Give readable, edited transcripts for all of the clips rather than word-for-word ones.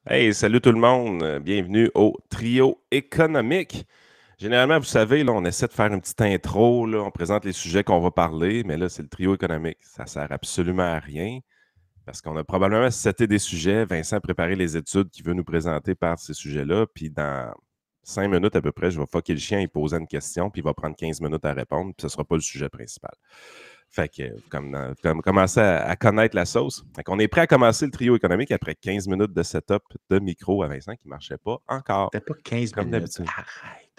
Hey, salut tout le monde. Bienvenue au Trio économique. Généralement, vous savez, là, on essaie de faire une petite intro, là, on présente les sujets qu'on va parler, mais là, c'est le Trio économique. Ça ne sert absolument à rien parce qu'on a probablement seté des sujets. Vincent a préparé les études qu'il veut nous présenter par ces sujets-là. Puis dans 5 minutes à peu près, je vais fucker le chien et poser une question, puis il va prendre 15 minutes à répondre, puis ce ne sera pas le sujet principal. Fait que comme commencer à connaître la sauce. Fait qu'on est prêt à commencer le trio économique après 15 minutes de setup de micro à Vincent qui ne marchait pas encore, C'était pas 15 comme minutes. d'habitude.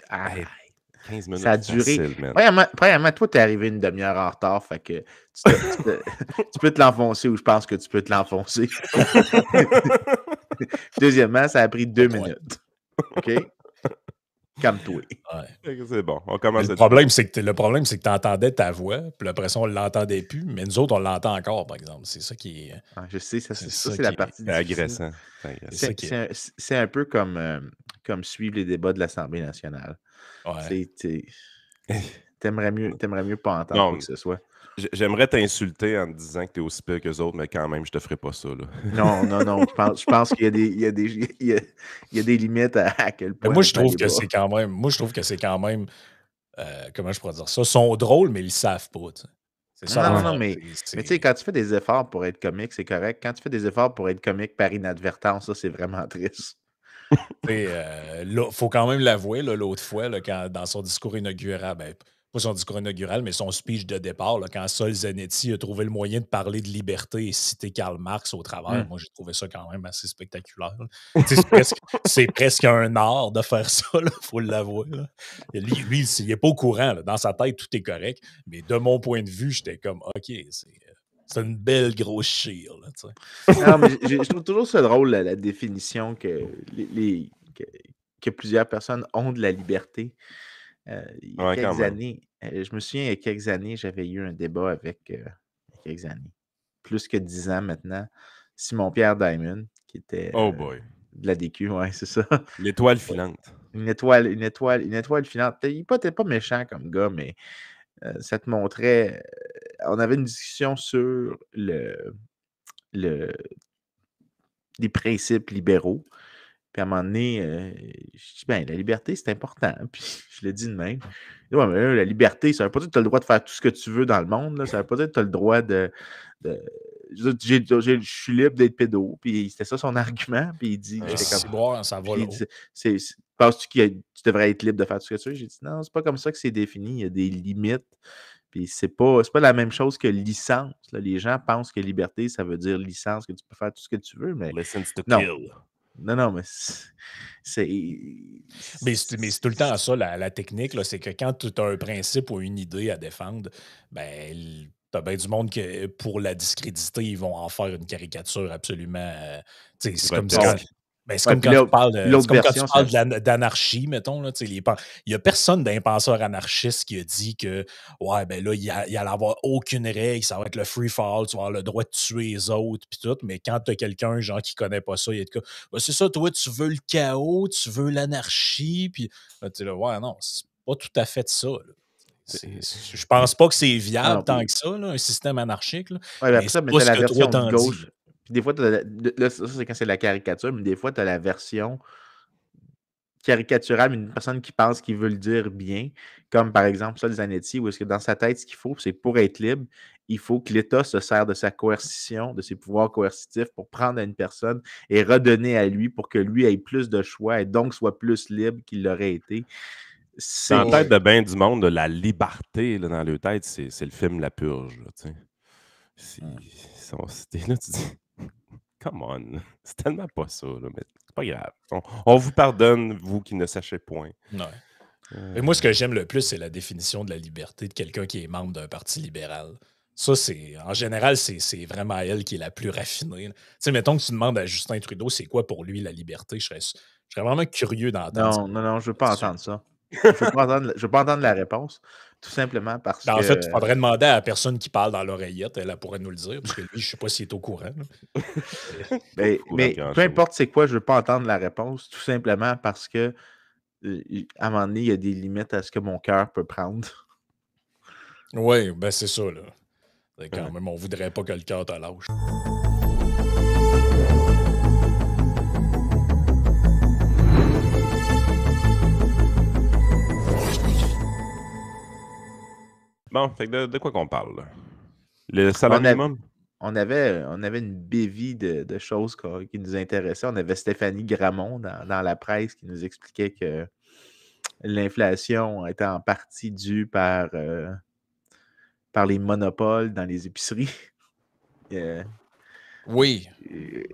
Arrête. Hey, 15 minutes Ça a duré. facile, man. Premièrement, toi, t'es arrivé une demi-heure en retard, fait que tu peux te l'enfoncer ou je pense que tu peux te l'enfoncer. Deuxièmement, ça a pris 2 minutes. OK? Calme-toi. Ouais. C'est bon, on commence. Le problème, c'est que tu entendais ta voix, puis après ça, on ne l'entendait plus, mais nous autres, on l'entend encore, par exemple. C'est ça qui est. Je sais, ça, c'est qui la est- partie C'est difficile. agressant. C'est un peu comme suivre les débats de l'Assemblée nationale. Ouais. T'aimerais mieux pas entendre Non, quoi que ce soit. J'aimerais t'insulter en te disant que tu es aussi pire qu'eux autres, mais quand même, je te ferai pas ça. Là. Non. Je pense qu'il y a des limites à quel point. Mais moi, je trouve que c'est quand même. Comment je pourrais dire ça? Ils sont drôles, mais ils le savent pas. T'sais. C'est ça. Non, mais tu sais, quand tu fais des efforts pour être comique, c'est correct. Quand tu fais des efforts pour être comique par inadvertance, ça, c'est vraiment triste. Il faut quand même l'avouer, l'autre fois, là, dans son discours inaugural, pas son discours inaugural, mais son speech de départ, là, quand Sol Zanetti a trouvé le moyen de parler de liberté et citer Karl Marx au travers, moi, j'ai trouvé ça quand même assez spectaculaire. C'est presque un art de faire ça, il faut l'avouer. Lui, il n'est pas au courant. Là. Dans sa tête, tout est correct. Mais de mon point de vue, j'étais comme, OK, c'est une belle grosse chire. Non, mais je trouve toujours ça drôle, la définition que plusieurs personnes ont de la liberté. Il y a quelques années, je me souviens, il y a quelques années, j'avais eu un débat avec quelques années, plus que 10 ans maintenant, Simon-Pierre Diamond, qui était de la DQ, ouais, c'est ça. L'étoile filante. Une étoile filante. Il n'était pas méchant comme gars, mais ça te montrait. On avait une discussion sur les principes libéraux. Puis à un moment donné, je dis, ben, la liberté, c'est important. Puis je le dis de même. Ouais, mais là, la liberté, ça veut pas dire que tu as le droit de faire tout ce que tu veux dans le monde. Là. Ça veut pas dire que tu as le droit de je suis libre d'être pédo. Puis c'était ça son argument. Puis il dit, ça va là. Penses-tu que tu devrais être libre de faire tout ce que tu veux? J'ai dit, non, c'est pas comme ça que c'est défini. Il y a des limites. Puis c'est pas la même chose que licence. Là. Les gens pensent que liberté, ça veut dire licence, que tu peux faire tout ce que tu veux. Mais License to non. kill. Non, mais c'est. Mais c'est tout le temps ça, la technique, c'est que quand tu as un principe ou une idée à défendre, ben, t'as bien du monde que pour la discréditer, ils vont en faire une caricature absolument. C'est comme quand tu parles d'anarchie, mettons. Il n'y a personne d'un penseur anarchiste qui a dit que ouais, ben là, il allait avoir aucune règle, ça va être le free fall, tu vas avoir le droit de tuer les autres, puis tout. Mais quand tu as quelqu'un, genre, qui connaît pas ça, il est comme c'est ça, toi, tu veux le chaos, tu veux l'anarchie, puis tu là, ouais, non, c'est pas tout à fait ça. Je pense pas que c'est viable tant que ça, là, un système anarchique. Là, mais c'est pas la version de gauche. Puis des fois, là, ça, c'est quand c'est la caricature, mais des fois, tu as la version caricaturale, mais une personne qui pense qu'il veut le dire bien, comme par exemple ça, les Zanetti, où est-ce que dans sa tête, ce qu'il faut, c'est pour être libre, il faut que l'État se sert de sa coercition, de ses pouvoirs coercitifs pour prendre à une personne et redonner à lui pour que lui ait plus de choix et donc soit plus libre qu'il l'aurait été. Dans la tête de bien du monde, la liberté là, dans leur tête, c'est le film La Purge. Là, là, tu dis, come on, c'est tellement pas ça, là, mais c'est pas grave. On vous pardonne, vous qui ne sachez point. Ouais. Mais moi, ce que j'aime le plus, c'est la définition de la liberté de quelqu'un qui est membre d'un parti libéral. Ça, en général, c'est vraiment elle qui est la plus raffinée. Tu sais, mettons que tu demandes à Justin Trudeau, c'est quoi pour lui la liberté? Je serais vraiment curieux d'entendre. Non, je veux pas entendre ça. Je veux pas entendre la réponse, tout simplement parce que... En fait, il faudrait demander à la personne qui parle dans l'oreillette, elle pourrait nous le dire, parce que lui, je sais pas s'il est au courant. mais peu importe c'est quoi, je veux pas entendre la réponse, tout simplement parce que à un moment donné, il y a des limites à ce que mon cœur peut prendre. Oui, ben c'est ça, là. Quand même, on voudrait pas que le cœur te lâche. Bon, fait que de quoi qu'on parle, là? Le On salaire avait, minimum? on avait une bévie de choses qui nous intéressaient. On avait Stéphanie Gramont dans la presse qui nous expliquait que l'inflation était en partie due par les monopoles dans les épiceries. Euh, Oui.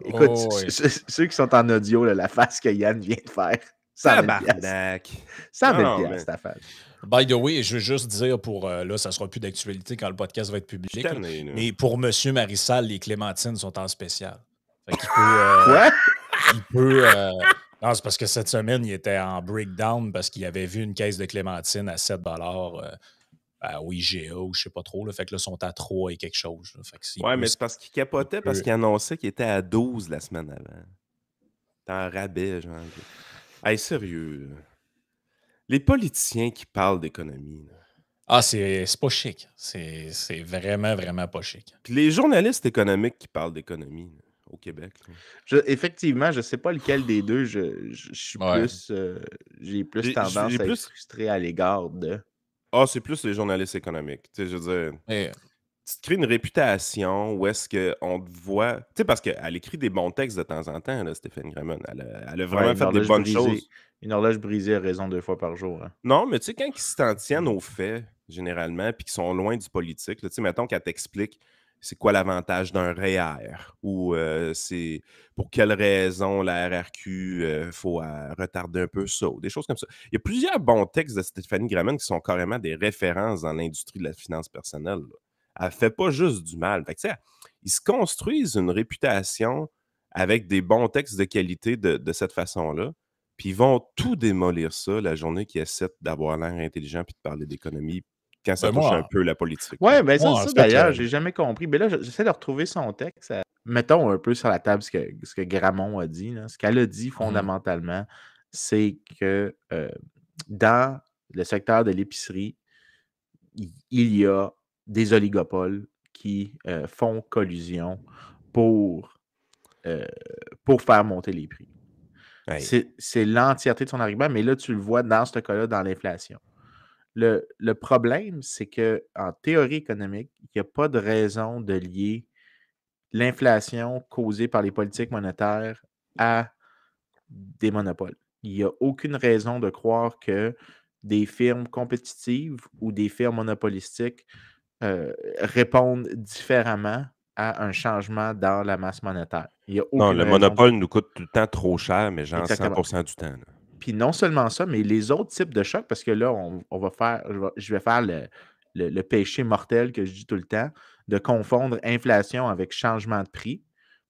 écoute, Oh, oui. ceux qui sont en audio, là, la face que Yann vient de faire, 100 000 Tabarnak! 100 000 Non, mais ta face. By the way, je veux juste dire pour là, ça sera plus d'actualité quand le podcast va être je suis public. Là, tanné, là. mais pour Monsieur Marissal, les clémentines sont en spécial. Fait qu'il peut. Quoi? Il peut. Non, c'est parce que cette semaine, il était en breakdown parce qu'il avait vu une caisse de clémentines à 7 au IGA ou je sais pas trop. Là, fait que là, ils sont à 3 et quelque chose. Là, fait que Ouais, mais c'est parce qu'il capotait parce qu'il annonçait qu'il était à 12 la semaine avant. C'était un rabais, genre. Hey, sérieux, là. Les politiciens qui parlent d'économie, là. Ah, c'est pas chic. C'est vraiment, vraiment pas chic. Puis les journalistes économiques qui parlent d'économie là, au Québec. Là. Effectivement, je sais pas lequel des deux je suis Ouais. plus. J'ai plus tendance à être frustré à l'égard de. Ah, c'est plus les journalistes économiques. Tu sais, je veux dire, tu te crées une réputation où est-ce qu'on te voit. Tu sais, parce qu'elle écrit des bons textes de temps en temps, là, Stéphanie Gramont. Elle a vraiment fait des bonnes choses. Une horloge brisée a raison 2 fois par jour. Hein. Non, mais tu sais, quand ils s'en tiennent aux faits, généralement, puis qu'ils sont loin du politique, tu sais, mettons qu'elle t'explique c'est quoi l'avantage d'un REER ou c'est pour quelle raison la RRQ faut retarder un peu ça, ou des choses comme ça. Il y a plusieurs bons textes de Stéphanie Gramont qui sont carrément des références dans l'industrie de la finance personnelle. Là. Elle ne fait pas juste du mal. Fait que, ils se construisent une réputation avec des bons textes de qualité de cette façon-là. Puis ils vont tout démolir ça la journée qu'ils essaient d'avoir l'air intelligent puis de parler d'économie quand ça touche un peu la politique. Ouais, ben ça d'ailleurs, j'ai jamais compris. Mais là, j'essaie de retrouver son texte. Mettons un peu sur la table ce que Gramont a dit. Là. Ce qu'elle a dit fondamentalement, c'est que dans le secteur de l'épicerie, il y a des oligopoles qui font collusion pour faire monter les prix. Hey. C'est l'entièreté de son argument, mais là, tu le vois dans ce cas-là, dans l'inflation. Le problème, c'est qu'en théorie économique, il n'y a pas de raison de lier l'inflation causée par les politiques monétaires à des monopoles. Il n'y a aucune raison de croire que des firmes compétitives ou des firmes monopolistiques répondent différemment à un changement dans la masse monétaire. Il y a aucune non, le raison monopole nous coûte tout le temps trop cher, mais genre Exactement. 100% du temps. Là. Puis non seulement ça, mais les autres types de chocs, parce que là, on va faire, je vais faire le péché mortel que je dis tout le temps, de confondre inflation avec changement de prix.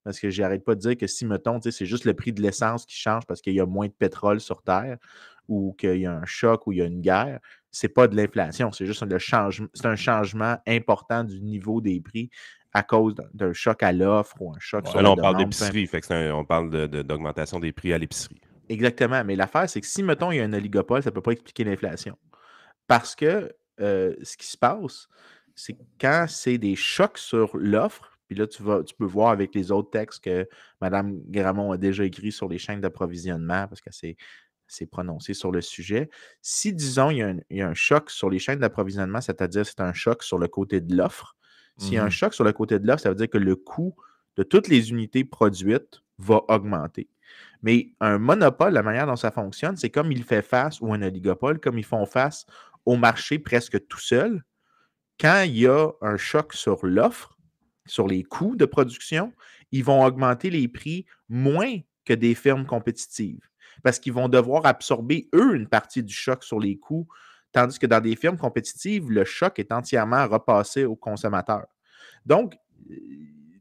Parce que j'arrête pas de dire que si, mettons, c'est juste le prix de l'essence qui change parce qu'il y a moins de pétrole sur Terre ou qu'il y a un choc ou il y a une guerre, c'est pas de l'inflation, c'est juste c'est un changement important du niveau des prix à cause d'un choc à l'offre ou un choc sur la on demande. Parle d'épicerie, fait que on parle d'augmentation des prix à l'épicerie. Exactement, mais l'affaire, c'est que si, mettons, il y a un oligopole, ça ne peut pas expliquer l'inflation. Parce que ce qui se passe, c'est que quand c'est des chocs sur l'offre, puis là, tu peux voir avec les autres textes que Mme Gramont a déjà écrit sur les chaînes d'approvisionnement, parce qu'elle s'est prononcée sur le sujet. Si, disons, il y a un choc sur les chaînes d'approvisionnement, c'est-à-dire c'est un choc sur le côté de l'offre, s'il y a un choc sur le côté de l'offre, ça veut dire que le coût de toutes les unités produites va augmenter. Mais un monopole, la manière dont ça fonctionne, c'est comme il fait face, ou un oligopole, comme ils font face au marché presque tout seul. Quand il y a un choc sur l'offre, sur les coûts de production, ils vont augmenter les prix moins que des firmes compétitives parce qu'ils vont devoir absorber, eux, une partie du choc sur les coûts, tandis que dans des firmes compétitives, le choc est entièrement repassé aux consommateurs. Donc,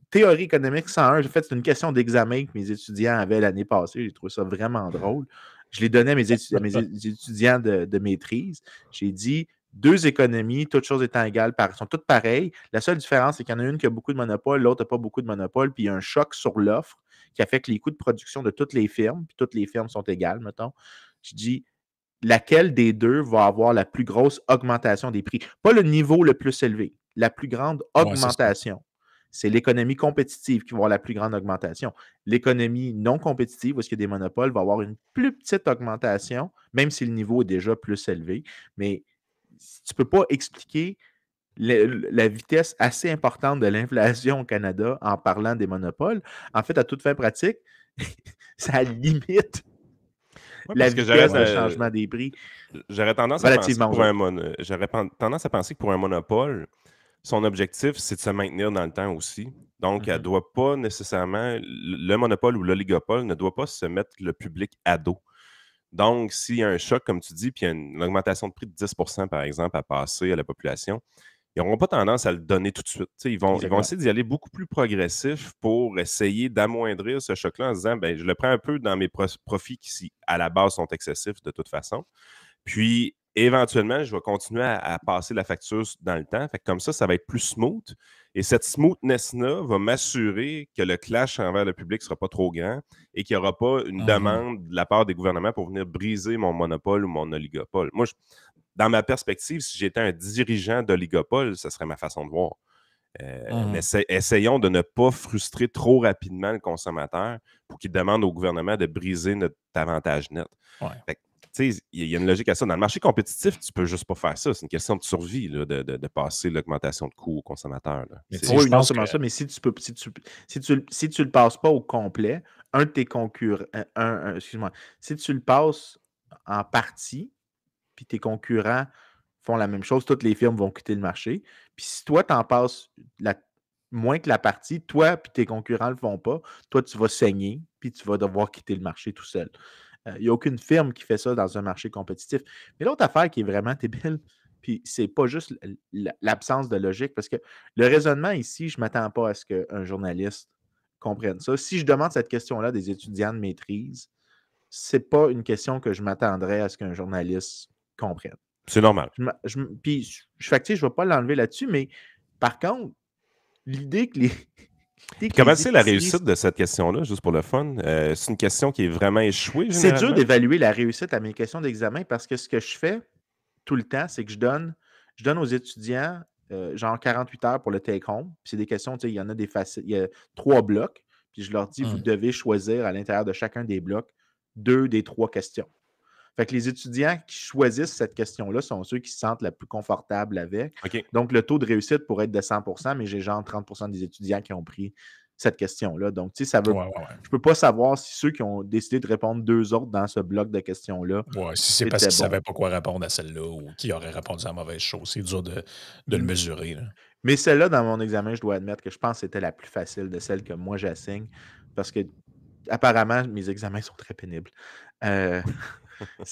théorie économique 101, j'ai fait une question d'examen que mes étudiants avaient l'année passée. J'ai trouvé ça vraiment drôle. Je l'ai donné à mes étudiants de maîtrise. J'ai dit 2 économies, toutes choses étant égales, sont toutes pareilles. La seule différence, c'est qu'il y en a une qui a beaucoup de monopole, l'autre n'a pas beaucoup de monopole, puis il y a un choc sur l'offre qui affecte les coûts de production de toutes les firmes, puis toutes les firmes sont égales, mettons. Je dis laquelle des deux va avoir la plus grosse augmentation des prix? Pas le niveau le plus élevé, la plus grande augmentation. C'est l'économie compétitive qui va avoir la plus grande augmentation. L'économie non compétitive, où il y a des monopoles, va avoir une plus petite augmentation, même si le niveau est déjà plus élevé. Mais tu ne peux pas expliquer la vitesse assez importante de l'inflation au Canada en parlant des monopoles, en fait, à toute fin pratique, ça limite Ouais, la parce que vitesse de changement des prix j'aurais tendance à penser que relativement aux autres. j'aurais tendance à penser que pour un monopole, son objectif, c'est de se maintenir dans le temps aussi. Donc, elle ne doit pas nécessairement, le monopole ou l'oligopole ne doit pas se mettre le public à dos. Donc, s'il y a un choc, comme tu dis, puis il y a une augmentation de prix de 10%, par exemple, à passer à la population, ils n'auront pas tendance à le donner tout de suite. Ils vont essayer d'y aller beaucoup plus progressif pour essayer d'amoindrir ce choc-là en se disant, ben, je le prends un peu dans mes profits qui, à la base, sont excessifs de toute façon. Puis, éventuellement, je vais continuer à passer la facture dans le temps. Fait que comme ça va être plus smooth. Et cette smoothness-là va m'assurer que le clash envers le public ne sera pas trop grand et qu'il n'y aura pas une demande de la part des gouvernements pour venir briser mon monopole ou mon oligopole. Moi, dans ma perspective, si j'étais un dirigeant d'oligopole, ce serait ma façon de voir. Mais essayons de ne pas frustrer trop rapidement le consommateur pour qu'il demande au gouvernement de briser notre avantage net. Ouais. Fait que, il y a une logique à ça. Dans le marché compétitif, tu peux juste pas faire ça. C'est une question de survie là, de passer l'augmentation de coûts au consommateur. Oui, non seulement ça, mais si tu le passes pas au complet, un de tes concurrents, excuse-moi, si tu le passes en partie, puis tes concurrents font la même chose, toutes les firmes vont quitter le marché. Puis si toi, tu en passes moins que la partie, toi puis tes concurrents ne le font pas, toi, tu vas saigner, puis tu vas devoir quitter le marché tout seul. Il n'y a aucune firme qui fait ça dans un marché compétitif. Mais l'autre affaire qui est vraiment débile, puis c'est pas juste l'absence de logique, parce que le raisonnement ici, je ne m'attends pas à ce qu'un journaliste comprenne ça. Si je demande cette question-là des étudiants de maîtrise, c'est pas une question que je m'attendrais à ce qu'un journaliste comprenne. C'est normal. Puis, je ne vais pas l'enlever là-dessus, mais par contre, l'idée que les. Comment c'est la réussite de cette question-là, juste pour le fun? C'est une question qui est vraiment échouée, généralement? C'est dur d'évaluer la réussite à mes questions d'examen parce que ce que je fais tout le temps, c'est que je donne aux étudiants genre 48 heures pour le take-home. Puis c'est des questions, il y en a des faciles. Il y a 3 blocs. Puis je leur dis, vous devez choisir à l'intérieur de chacun des blocs 2 des 3 questions. Fait que les étudiants qui choisissent cette question-là sont ceux qui se sentent la plus confortable avec. Okay. Donc, le taux de réussite pourrait être de 100%, mais j'ai genre 30% des étudiants qui ont pris cette question-là. Donc, tu sais, ça veut. Je ne peux pas savoir si ceux qui ont décidé de répondre 2 autres dans ce bloc de questions-là. Si c'est parce qu'ils ne savaient pas quoi répondre à celle-là ou qui aurait répondu à la mauvaise chose. C'est dur de le mesurer. Là. Mais celle-là, dans mon examen, je dois admettre que je pense que c'était la plus facile de celle que moi j'assigne parce que apparemment, mes examens sont très pénibles. Mais en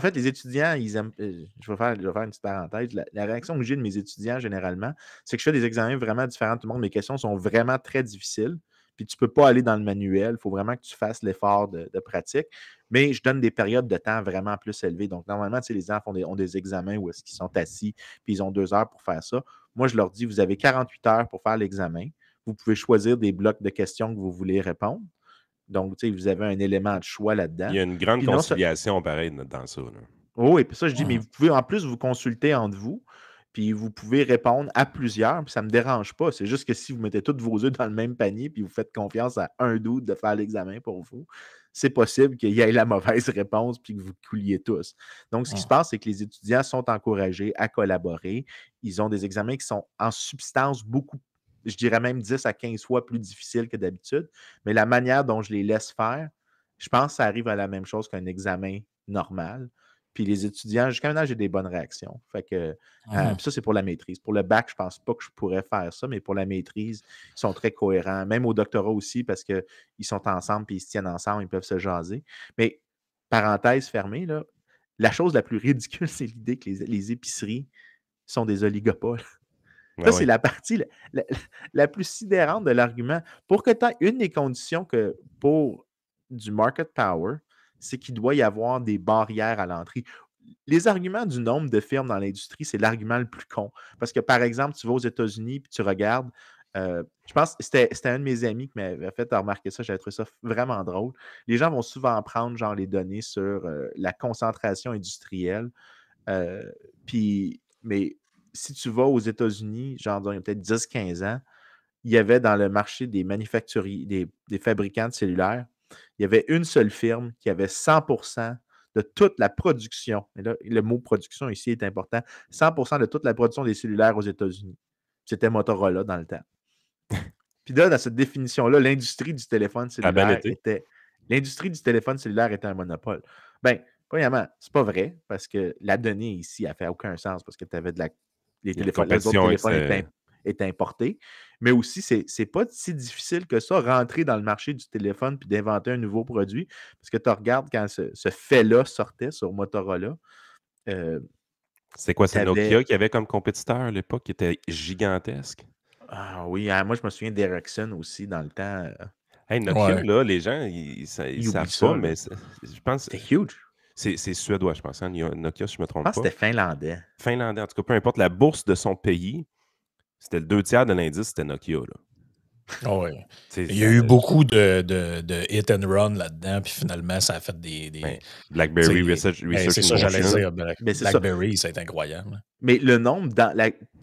fait, les étudiants, ils aiment. Je vais faire une petite parenthèse. La réaction que j'ai de mes étudiants, généralement, c'est que je fais des examens vraiment différents de tout le monde. Mes questions sont vraiment très difficiles. Puis tu ne peux pas aller dans le manuel. Il faut vraiment que tu fasses l'effort de pratique. Mais je donne des périodes de temps vraiment plus élevées. Donc, normalement, les enfants ont des examens où est-ce qu'ils sont assis, puis ils ont 2 heures pour faire ça. Moi, je leur dis, vous avez 48 heures pour faire l'examen. Vous pouvez choisir des blocs de questions que vous voulez répondre. Donc, vous avez un élément de choix là-dedans. Il y a une grande conciliation, pareil, dans ça. Là. Oui, et puis ça, je dis, mais vous pouvez en plus vous consulter entre vous, puis vous pouvez répondre à plusieurs, puis ça ne me dérange pas. C'est juste que si vous mettez tous vos œufs dans le même panier, puis vous faites confiance à un doute de faire l'examen pour vous, c'est possible qu'il y ait la mauvaise réponse, puis que vous couliez tous. Donc, ce qui se passe, c'est que les étudiants sont encouragés à collaborer. Ils ont des examens qui sont en substance beaucoup, je dirais même 10 à 15 fois plus difficiles que d'habitude, mais la manière dont je les laisse faire, je pense que ça arrive à la même chose qu'un examen normal. Puis les étudiants, jusqu'à maintenant, j'ai des bonnes réactions. Fait que ça, c'est pour la maîtrise. Pour le bac, je ne pense pas que je pourrais faire ça, mais pour la maîtrise, ils sont très cohérents. Même au doctorat aussi, parce qu'ils sont ensemble puis ils se tiennent ensemble, ils peuvent se jaser. Mais, parenthèse fermée, là, la chose la plus ridicule, c'est l'idée que les épiceries sont des oligopoles. Ça, c'est la partie la plus sidérante de l'argument. Pour que tu aies une des conditions que pour du market power, c'est qu'il doit y avoir des barrières à l'entrée. Les arguments du nombre de firmes dans l'industrie, c'est l'argument le plus con. Parce que, par exemple, tu vas aux États-Unis et tu regardes, je pense que c'était un de mes amis qui m'avait fait remarquer ça, j'avais trouvé ça vraiment drôle. Les gens vont souvent prendre genre les données sur la concentration industrielle. Mais si tu vas aux États-Unis, genre il y a peut-être 10-15 ans, il y avait dans le marché des manufacturiers, des fabricants de cellulaires, il y avait une seule firme qui avait 100% de toute la production, et là, le mot production ici est important, 100% de toute la production des cellulaires aux États-Unis. C'était Motorola dans le temps. Puis là, dans cette définition-là, l'industrie du téléphone cellulaire était un monopole. Bien, premièrement, c'est pas vrai, parce que la donnée ici, elle fait aucun sens, parce que tu avais les autres téléphones étaient importés. Mais aussi, c'est pas si difficile que ça, rentrer dans le marché du téléphone puis d'inventer un nouveau produit. Parce que tu regardes quand ce fait-là sortait sur Motorola. C'est quoi, c'est Nokia qui avait comme compétiteur à l'époque, qui était gigantesque? Ah oui, moi, je me souviens d'Ericsson aussi dans le temps. Hey, Nokia, là, les gens, ils savent pas, mais je pense... C'était huge. C'est suédois, je pense. Hein? Nokia, si je ne me trompe pas. Je pense que c'était finlandais. Finlandais, en tout cas, peu importe. La bourse de son pays, c'était le 2/3 de l'indice, c'était Nokia. Là. Oh oui. Il y a eu beaucoup de hit and run là-dedans, puis finalement, ça a fait des BlackBerry Research c'est ça, j'allais dire. BlackBerry, c'est incroyable. Mais le nombre,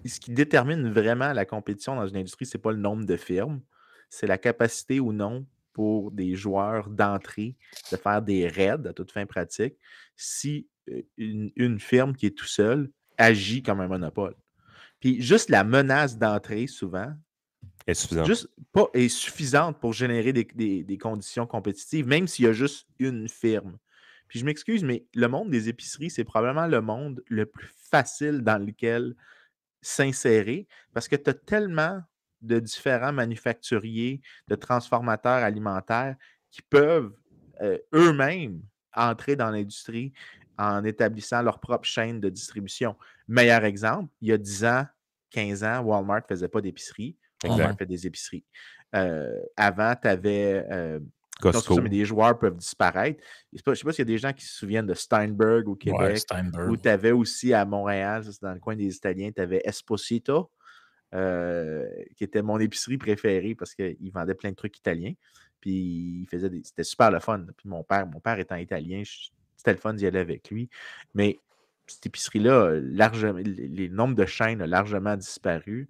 ce qui détermine vraiment la compétition dans une industrie, c'est pas le nombre de firmes, c'est la capacité ou non pour des joueurs d'entrer, de faire des raids à toute fin pratique, si une firme qui est tout seule agit comme un monopole. Puis juste la menace d'entrée, souvent, est suffisante pour générer des conditions compétitives, même s'il y a juste une firme. Puis je m'excuse, mais le monde des épiceries, c'est probablement le monde le plus facile dans lequel s'insérer, parce que tu as tellement de différents manufacturiers, de transformateurs alimentaires qui peuvent eux-mêmes entrer dans l'industrie en établissant leur propre chaîne de distribution. Meilleur exemple, il y a 10 ans, 15 ans, Walmart ne faisait pas d'épicerie. Walmart fait des épiceries. Avant, tu avais... Costco. mais des joueurs peuvent disparaître. Je ne sais pas s'il y a des gens qui se souviennent de Steinberg au Québec, où tu avais aussi à Montréal, ça, c'est dans le coin des Italiens, tu avais Esposito, qui était mon épicerie préférée parce qu'il vendait plein de trucs italiens. Puis c'était super le fun. Puis mon père étant italien, c'était le fun d'y aller avec lui. Mais cette épicerie-là, les nombres de chaînes ont largement disparu.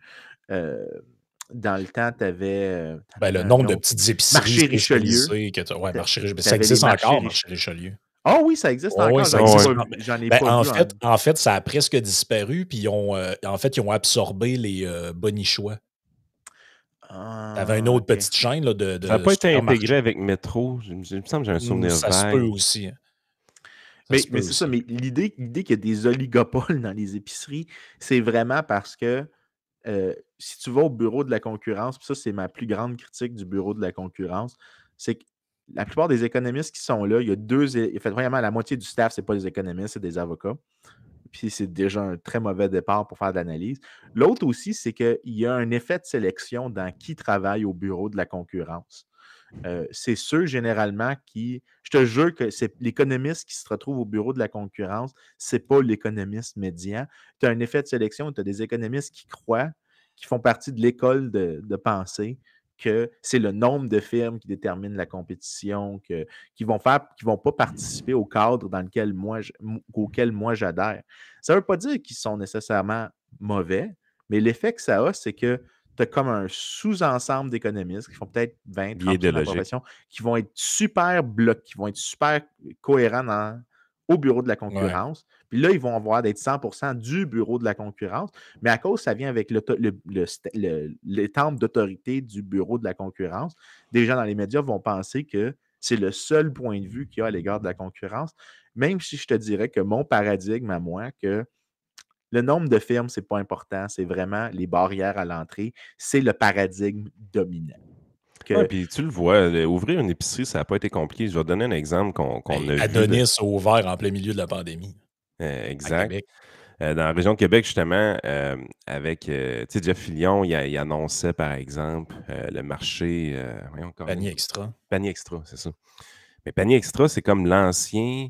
Dans le temps, tu avais... le nombre de petites épiceries Marché Richelieu. Marché Richelieu. Ça existe encore, Marché Richelieu. Ah oui, ça existe encore. J'en ai pas vu. En fait, ça a presque disparu, puis ils ont absorbé les Bonichois. Tu avais une autre petite chaîne là, de ça n'a pas été intégré avec Métro. Il me semble que j'ai un souvenir ça vague. Se peut aussi. Mais c'est ça, mais l'idée qu'il y a des oligopoles dans les épiceries, c'est vraiment parce que si tu vas au bureau de la concurrence, puis ça, c'est ma plus grande critique du bureau de la concurrence, c'est que la plupart des économistes qui sont là, il y a vraiment la moitié du staff, ce n'est pas des économistes, c'est des avocats. Puis c'est déjà un très mauvais départ pour faire de l'analyse. L'autre aussi, c'est qu'il y a un effet de sélection dans qui travaille au bureau de la concurrence. C'est ceux généralement qui... Je te jure que c'est l'économiste qui se retrouve au bureau de la concurrence, c'est pas l'économiste médian. Tu as un effet de sélection, tu as des économistes qui croient, qui font partie de l'école de pensée, que c'est le nombre de firmes qui détermine la compétition, qui vont pas participer au cadre auquel moi j'adhère. Ça ne veut pas dire qu'ils sont nécessairement mauvais, mais l'effet que ça a, c'est que tu as comme un sous-ensemble d'économistes qui font peut-être 20, 30 de la profession, qui vont être super bloqués, qui vont être super cohérents au bureau de la concurrence. Ouais. Puis là, ils vont avoir d'être 100% du bureau de la concurrence, mais à cause, ça vient avec l'étampe d'autorité du bureau de la concurrence. Des gens dans les médias vont penser que c'est le seul point de vue qu'il y a à l'égard de la concurrence, même si je te dirais que mon paradigme à moi, que le nombre de firmes, ce n'est pas important, c'est vraiment les barrières à l'entrée, c'est le paradigme dominant. Oui, puis tu le vois, ouvrir une épicerie, ça n'a pas été compliqué. Je vais te donner un exemple qu'on a vu. Adonis a ouvert en plein milieu de la pandémie. Exact. Dans la région de Québec, justement, avec Jeff Fillion, il annonçait, par exemple, le marché... Panier Extra. Panier Extra, c'est ça. Mais Panier Extra, c'est comme l'ancien...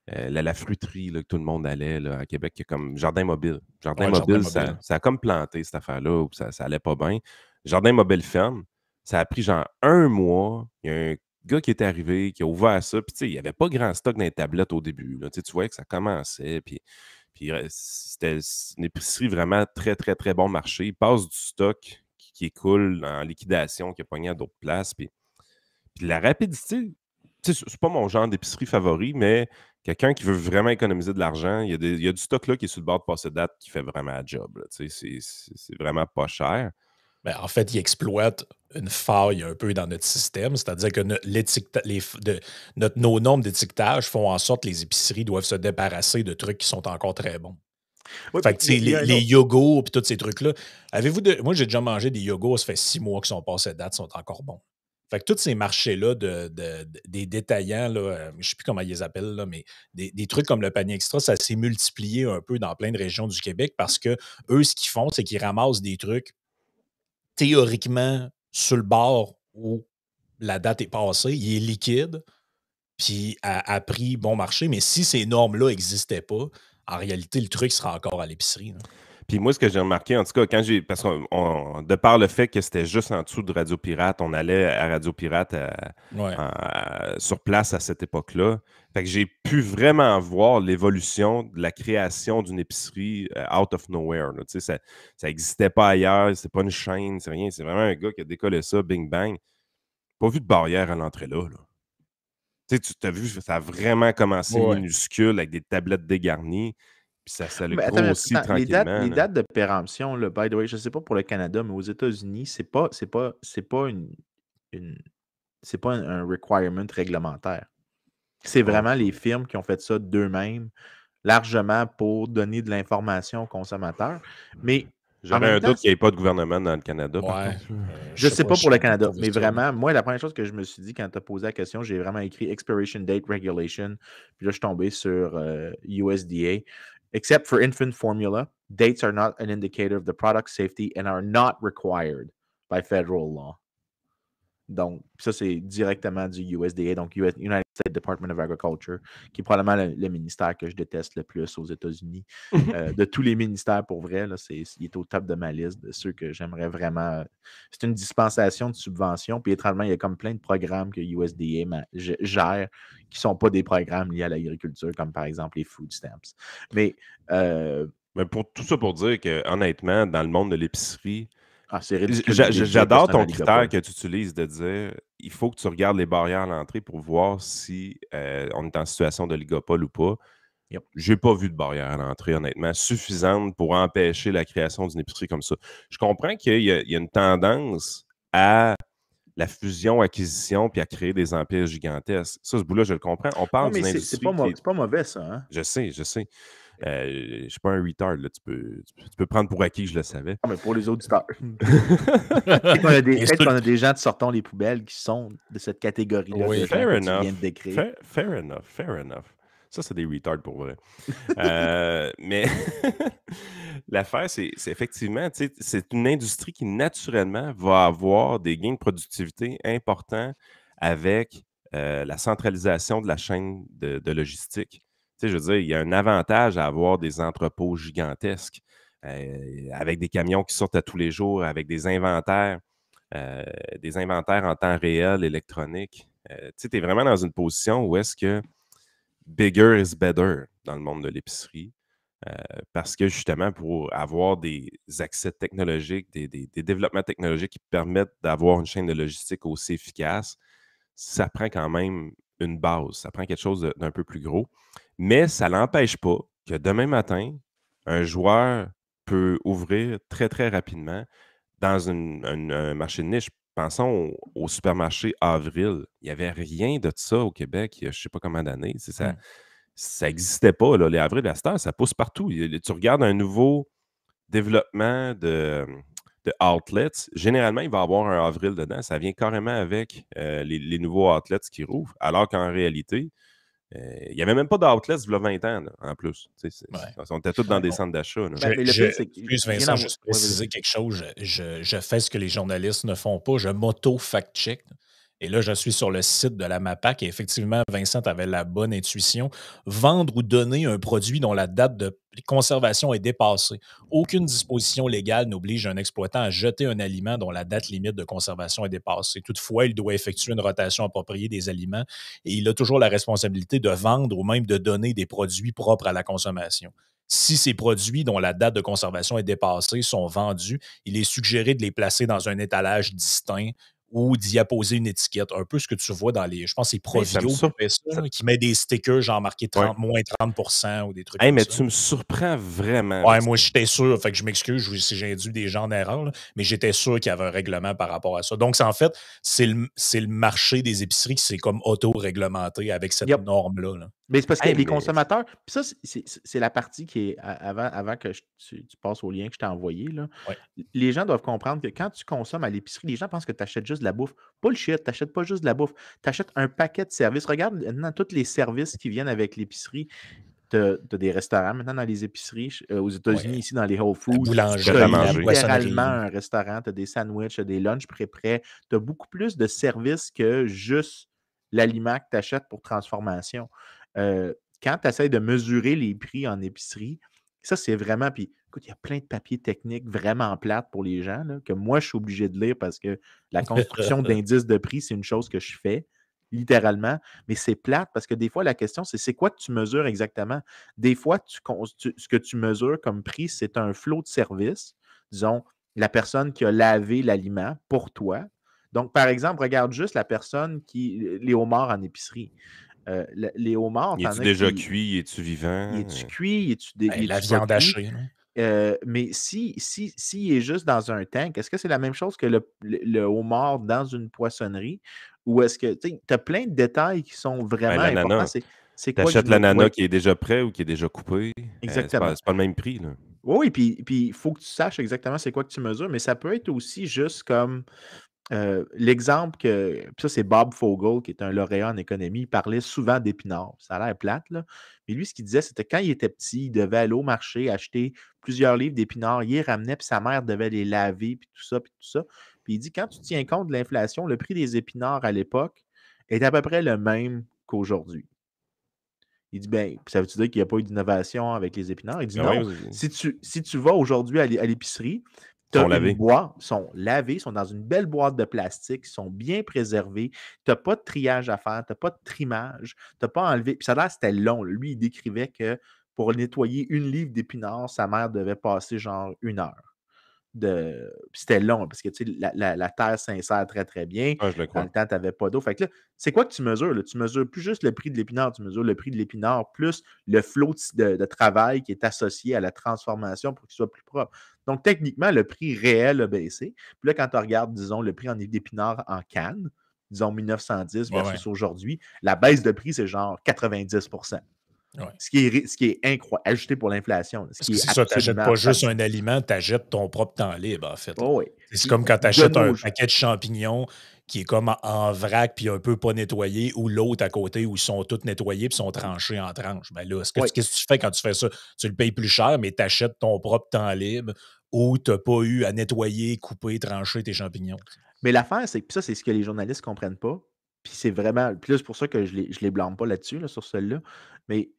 la fruiterie là, que tout le monde allait là, à Québec, comme Jardin Mobile. Jardin Mobile, ça a comme planté cette affaire-là, ça allait pas bien. Jardin Mobile ferme. Ça a pris genre 1 mois. Il y a un gars qui est arrivé, qui a ouvert ça. Puis, tu sais, il n'y avait pas grand stock dans les tablettes au début. Là. Tu voyais que ça commençait. Puis c'était une épicerie vraiment très, très, très bon marché. Il passe du stock qui écoule en liquidation, qui a pogné à d'autres places. Puis la rapidité, tu sais, c'est pas mon genre d'épicerie favori, mais Quelqu'un qui veut vraiment économiser de l'argent, il y a du stock là qui est sur le bord de passer de date qui fait vraiment la job. Là. C'est vraiment pas cher. Ben, en fait, il exploite une faille un peu dans notre système, c'est-à-dire que nos normes d'étiquetage font en sorte que les épiceries doivent se débarrasser de trucs qui sont encore très bons. Oui, Fait que, tu sais, il y a un les autre. yogourts et tous ces trucs-là. Moi, j'ai déjà mangé des yogourts, ça fait 6 mois qu'ils sont passés de date, sont encore bons. Fait que tous ces marchés-là des détaillants, là, je ne sais plus comment ils les appellent, là, mais des trucs comme le panier extra, ça s'est multiplié un peu dans plein de régions du Québec parce que eux, ce qu'ils font, c'est qu'ils ramassent des trucs théoriquement sur le bord où la date est passée, il est liquide, puis à prix bon marché. Mais si ces normes-là n'existaient pas, en réalité, le truc sera encore à l'épicerie. Là. Puis moi, ce que j'ai remarqué, en tout cas, parce que de par le fait que c'était juste en dessous de Radio Pirate, on allait à Radio Pirate Ouais. sur place à cette époque-là. Fait que j'ai pu vraiment voir l'évolution de la création d'une épicerie out of nowhere. Là. Tu sais, ça n'existait pas ailleurs, c'est pas une chaîne, c'est rien. C'est vraiment un gars qui a décollé ça, bing bang. Pas vu de barrière à l'entrée là. Tu sais, tu t'as vu, ça a vraiment commencé Ouais. minuscule avec des tablettes dégarnies. Puis ça l'a Mais attends, grossi attends, tranquillement. les là. dates de péremption, là, by the way, je ne sais pas pour le Canada, mais aux États-Unis, c'est pas c'est pas un requirement réglementaire. C'est vraiment les firmes qui ont fait ça d'eux-mêmes, largement pour donner de l'information aux consommateurs. Mais en J'aurais même un temps, doute qu'il n'y ait pas de gouvernement dans le Canada, par Ouais. contre. je sais pas pour le je sais Canada, pas mais ça, vraiment, moi, la première chose que je me suis dit quand tu as posé la question, j'ai vraiment écrit Expiration Date Regulation. Puis là, je suis tombé sur USDA. Except for infant formula, dates are not an indicator of the product safety and are not required by federal law. Donc, ça, c'est directement du USDA, donc United States Department of Agriculture, qui est probablement le ministère que je déteste le plus aux États-Unis. De tous les ministères, pour vrai, là, il est au top de ma liste de ceux que j'aimerais vraiment. C'est une dispensation de subventions, puis étrangement, il y a comme plein de programmes que USDA gère qui ne sont pas des programmes liés à l'agriculture, comme par exemple les food stamps. Mais. Mais pour tout ça pour dire que, honnêtement, dans le monde de l'épicerie, c'est ridicule. de dire j'adore que c'est ton un critère oligopole. que tu utilises de dire il faut que tu regardes les barrières à l'entrée pour voir si on est en situation d'oligopole ou pas. Yep. J'ai pas vu de barrière à l'entrée, honnêtement, suffisante pour empêcher la création d'une épicerie comme ça. Je comprends qu'il y a une tendance à la fusion-acquisition puis à créer des empires gigantesques. Ça, ce bout-là, je le comprends. On Non, parle mais d'une c'est industrie qui est... pas mauvais, ça. Hein? Je sais. Je ne suis pas un retard. Là. Tu peux prendre pour acquis que je le savais. Non, mais pour les auditeurs. Peut-être qu'on a tout- des gens de Sortons les poubelles qui sont de cette catégorie-là Oui. de gens Fair que tu enough. viens de décrire. Fair enough. Ça, c'est des retards pour vrai. Mais l'affaire, c'est effectivement, tu sais, c'est une industrie qui, naturellement, va avoir des gains de productivité importants avec la centralisation de la chaîne de logistique. Tu sais, je veux dire, il y a un avantage à avoir des entrepôts gigantesques avec des camions qui sortent à tous les jours, avec des inventaires en temps réel, électronique. Tu sais, tu es vraiment dans une position où est-ce que bigger is better dans le monde de l'épicerie. Parce que justement, pour avoir des accès technologiques, des développements technologiques qui permettent d'avoir une chaîne de logistique aussi efficace, ça prend quand même une base, ça prend quelque chose d'un peu plus gros. Mais ça n'empêche pas que demain matin, un joueur peut ouvrir très, très rapidement dans un marché de niche. Pensons au supermarché Avril. Il n'y avait rien de ça au Québec il y a je ne sais pas combien d'années. Ça n'existait pas. Là. Les Avril à cette heure, ça pousse partout. Tu regardes un nouveau développement de outlets. Généralement, il va y avoir un Avril dedans. Ça vient carrément avec les nouveaux outlets qui rouvrent. Alors qu'en réalité, il n'y avait même pas d'outlets il y a 20 ans, là, en plus. On était tous dans des centres d'achat. Mais le pire, c'est qu'il Excuse vient Vincent, d'avoir- juste préciser quelque chose. Je fais ce que les journalistes ne font pas. Je m'auto-fact-check. Et là, je suis sur le site de la MAPAC et effectivement, Vincent avait la bonne intuition. Vendre ou donner un produit dont la date de conservation est dépassée. Aucune disposition légale n'oblige un exploitant à jeter un aliment dont la date limite de conservation est dépassée. Toutefois, il doit effectuer une rotation appropriée des aliments et il a toujours la responsabilité de vendre ou même de donner des produits propres à la consommation. Si ces produits dont la date de conservation est dépassée sont vendus, il est suggéré de les placer dans un étalage distinct ou d'y apposer une étiquette. Un peu ce que tu vois dans les, je pense que c'est Hey, ça me Provio qui sur... fait ça, ça- qui met des stickers genre marqués Ouais. 30, moins 30% ou des trucs Hey, comme mais ça. tu me surprends vraiment Ouais, avec moi, ça. j'étais sûr, fait que je m'excuse si j'ai induit des gens en erreur, là, mais j'étais sûr qu'il y avait un règlement par rapport à ça. Donc, en fait, c'est le marché des épiceries qui s'est comme auto-réglementé avec cette Yep. norme-là. Là. Mais c'est parce que Hey, les mais consommateurs, puis ça, c'est la partie qui est avant que tu passes au lien que je t'ai envoyé. Là. Ouais. Les gens doivent comprendre que quand tu consommes à l'épicerie, les gens pensent que tu achètes juste de la bouffe. Bullshit, tu n'achètes pas juste de la bouffe. Tu achètes un paquet de services. Regarde maintenant tous les services qui viennent avec l'épicerie. Tu as des restaurants maintenant dans les épiceries. Aux États-Unis, Ouais. ici, dans les Whole La Foods, tu prêt à boulangerie, as la manger. poissonnerie. littéralement un restaurant, tu as des sandwichs, tu as des lunchs prêts. Tu as beaucoup plus de services que juste l'aliment que tu achètes pour transformation. Quand tu essaies de mesurer les prix en épicerie, ça, c'est vraiment. Puis, écoute, il y a plein de papiers techniques vraiment plates pour les gens, là, que moi, je suis obligé de lire parce que la construction d'indices de prix, c'est une chose que je fais, littéralement. Mais c'est plate parce que des fois, la question, c'est quoi que tu mesures exactement? Des fois, ce que tu mesures comme prix, c'est un flot de service. Disons, la personne qui a lavé l'aliment pour toi. Donc, par exemple, regarde juste la personne les homards en épicerie. Les homards, Es-tu t'en as déjà qui. cuit? Es-tu vivant? Es-tu cuit? Hey, la Es-tu pas viande cuit? hachée. Là. Mais s'il est juste dans un tank, est-ce que c'est la même chose que le homard dans une poissonnerie? Ou est-ce que tu as plein de détails qui sont Ben, vraiment importants? l'ananas. C'est quoi T'achètes du l'ananas oui, qui est déjà prêt ou qui est déjà coupé. exactement. C'est pas le même prix, là. Oui, puis il faut que tu saches exactement c'est quoi que tu mesures, mais ça peut être aussi juste comme l'exemple puis ça, c'est Bob Fogel, qui est un lauréat en économie. Il parlait souvent d'épinards. Ça a l'air plate, là. Mais lui, ce qu'il disait, c'était quand il était petit, il devait aller au marché, acheter plusieurs livres d'épinards. Il les ramenait, puis sa mère devait les laver, puis tout ça, puis tout ça. Puis il dit, quand tu tiens compte de l'inflation, le prix des épinards à l'époque est à peu près le même qu'aujourd'hui. Il dit, ben, ça veut-tu dire qu'il n'y a pas eu d'innovation avec les épinards? Il dit Ben oui, non. Si tu vas aujourd'hui à l'épicerie, tu ils as sont une lavés. boîte, ils sont lavés, ils sont dans une belle boîte de plastique, ils sont bien préservés. Tu n'as pas de triage à faire, tu n'as pas de trimage, tu n'as pas enlevé. Puis ça a l'air, c'était long. Là. Lui, il décrivait que pour nettoyer une livre d'épinards, sa mère devait passer genre 1 heure. Puis c'était long parce que tu sais, la terre s'insère très, très bien. Ah, je le Dans le crois. temps, tu n'avais pas d'eau. Fait que là, c'est quoi que tu mesures? Là? Tu mesures plus juste le prix de l'épinard, tu mesures le prix de l'épinard plus le flot de travail qui est associé à la transformation pour qu'il soit plus propre. Donc, techniquement, le prix réel a baissé. Puis là, quand tu regardes, disons, le prix en d'épinard en canne, disons 1910 Ouais, versus aujourd'hui, la baisse de prix, c'est genre 90%. ouais. Ce qui est incroyable, ajouté pour l'inflation. Ce Parce qui que est c'est ça, tu n'achètes absolument pas juste fabuleux. un aliment, tu achètes ton propre temps libre, en fait. Oh oui. C'est Puis, comme quand tu de achètes un nos jours, paquet de champignons qui est comme en vrac puis un peu pas nettoyé, ou l'autre à côté où ils sont tous nettoyés puis sont tranchés en tranches. Ben là, oui. qu'est-ce que tu fais quand tu fais ça? Tu le payes plus cher, mais tu achètes ton propre temps libre ou tu n'as pas eu à nettoyer, couper, trancher tes champignons. Mais l'affaire, c'est que ça, c'est ce que les journalistes ne comprennent pas. Puis c'est vraiment. Puis là, c'est pour ça que je les blâme pas là-dessus, là, sur celle-là. Mais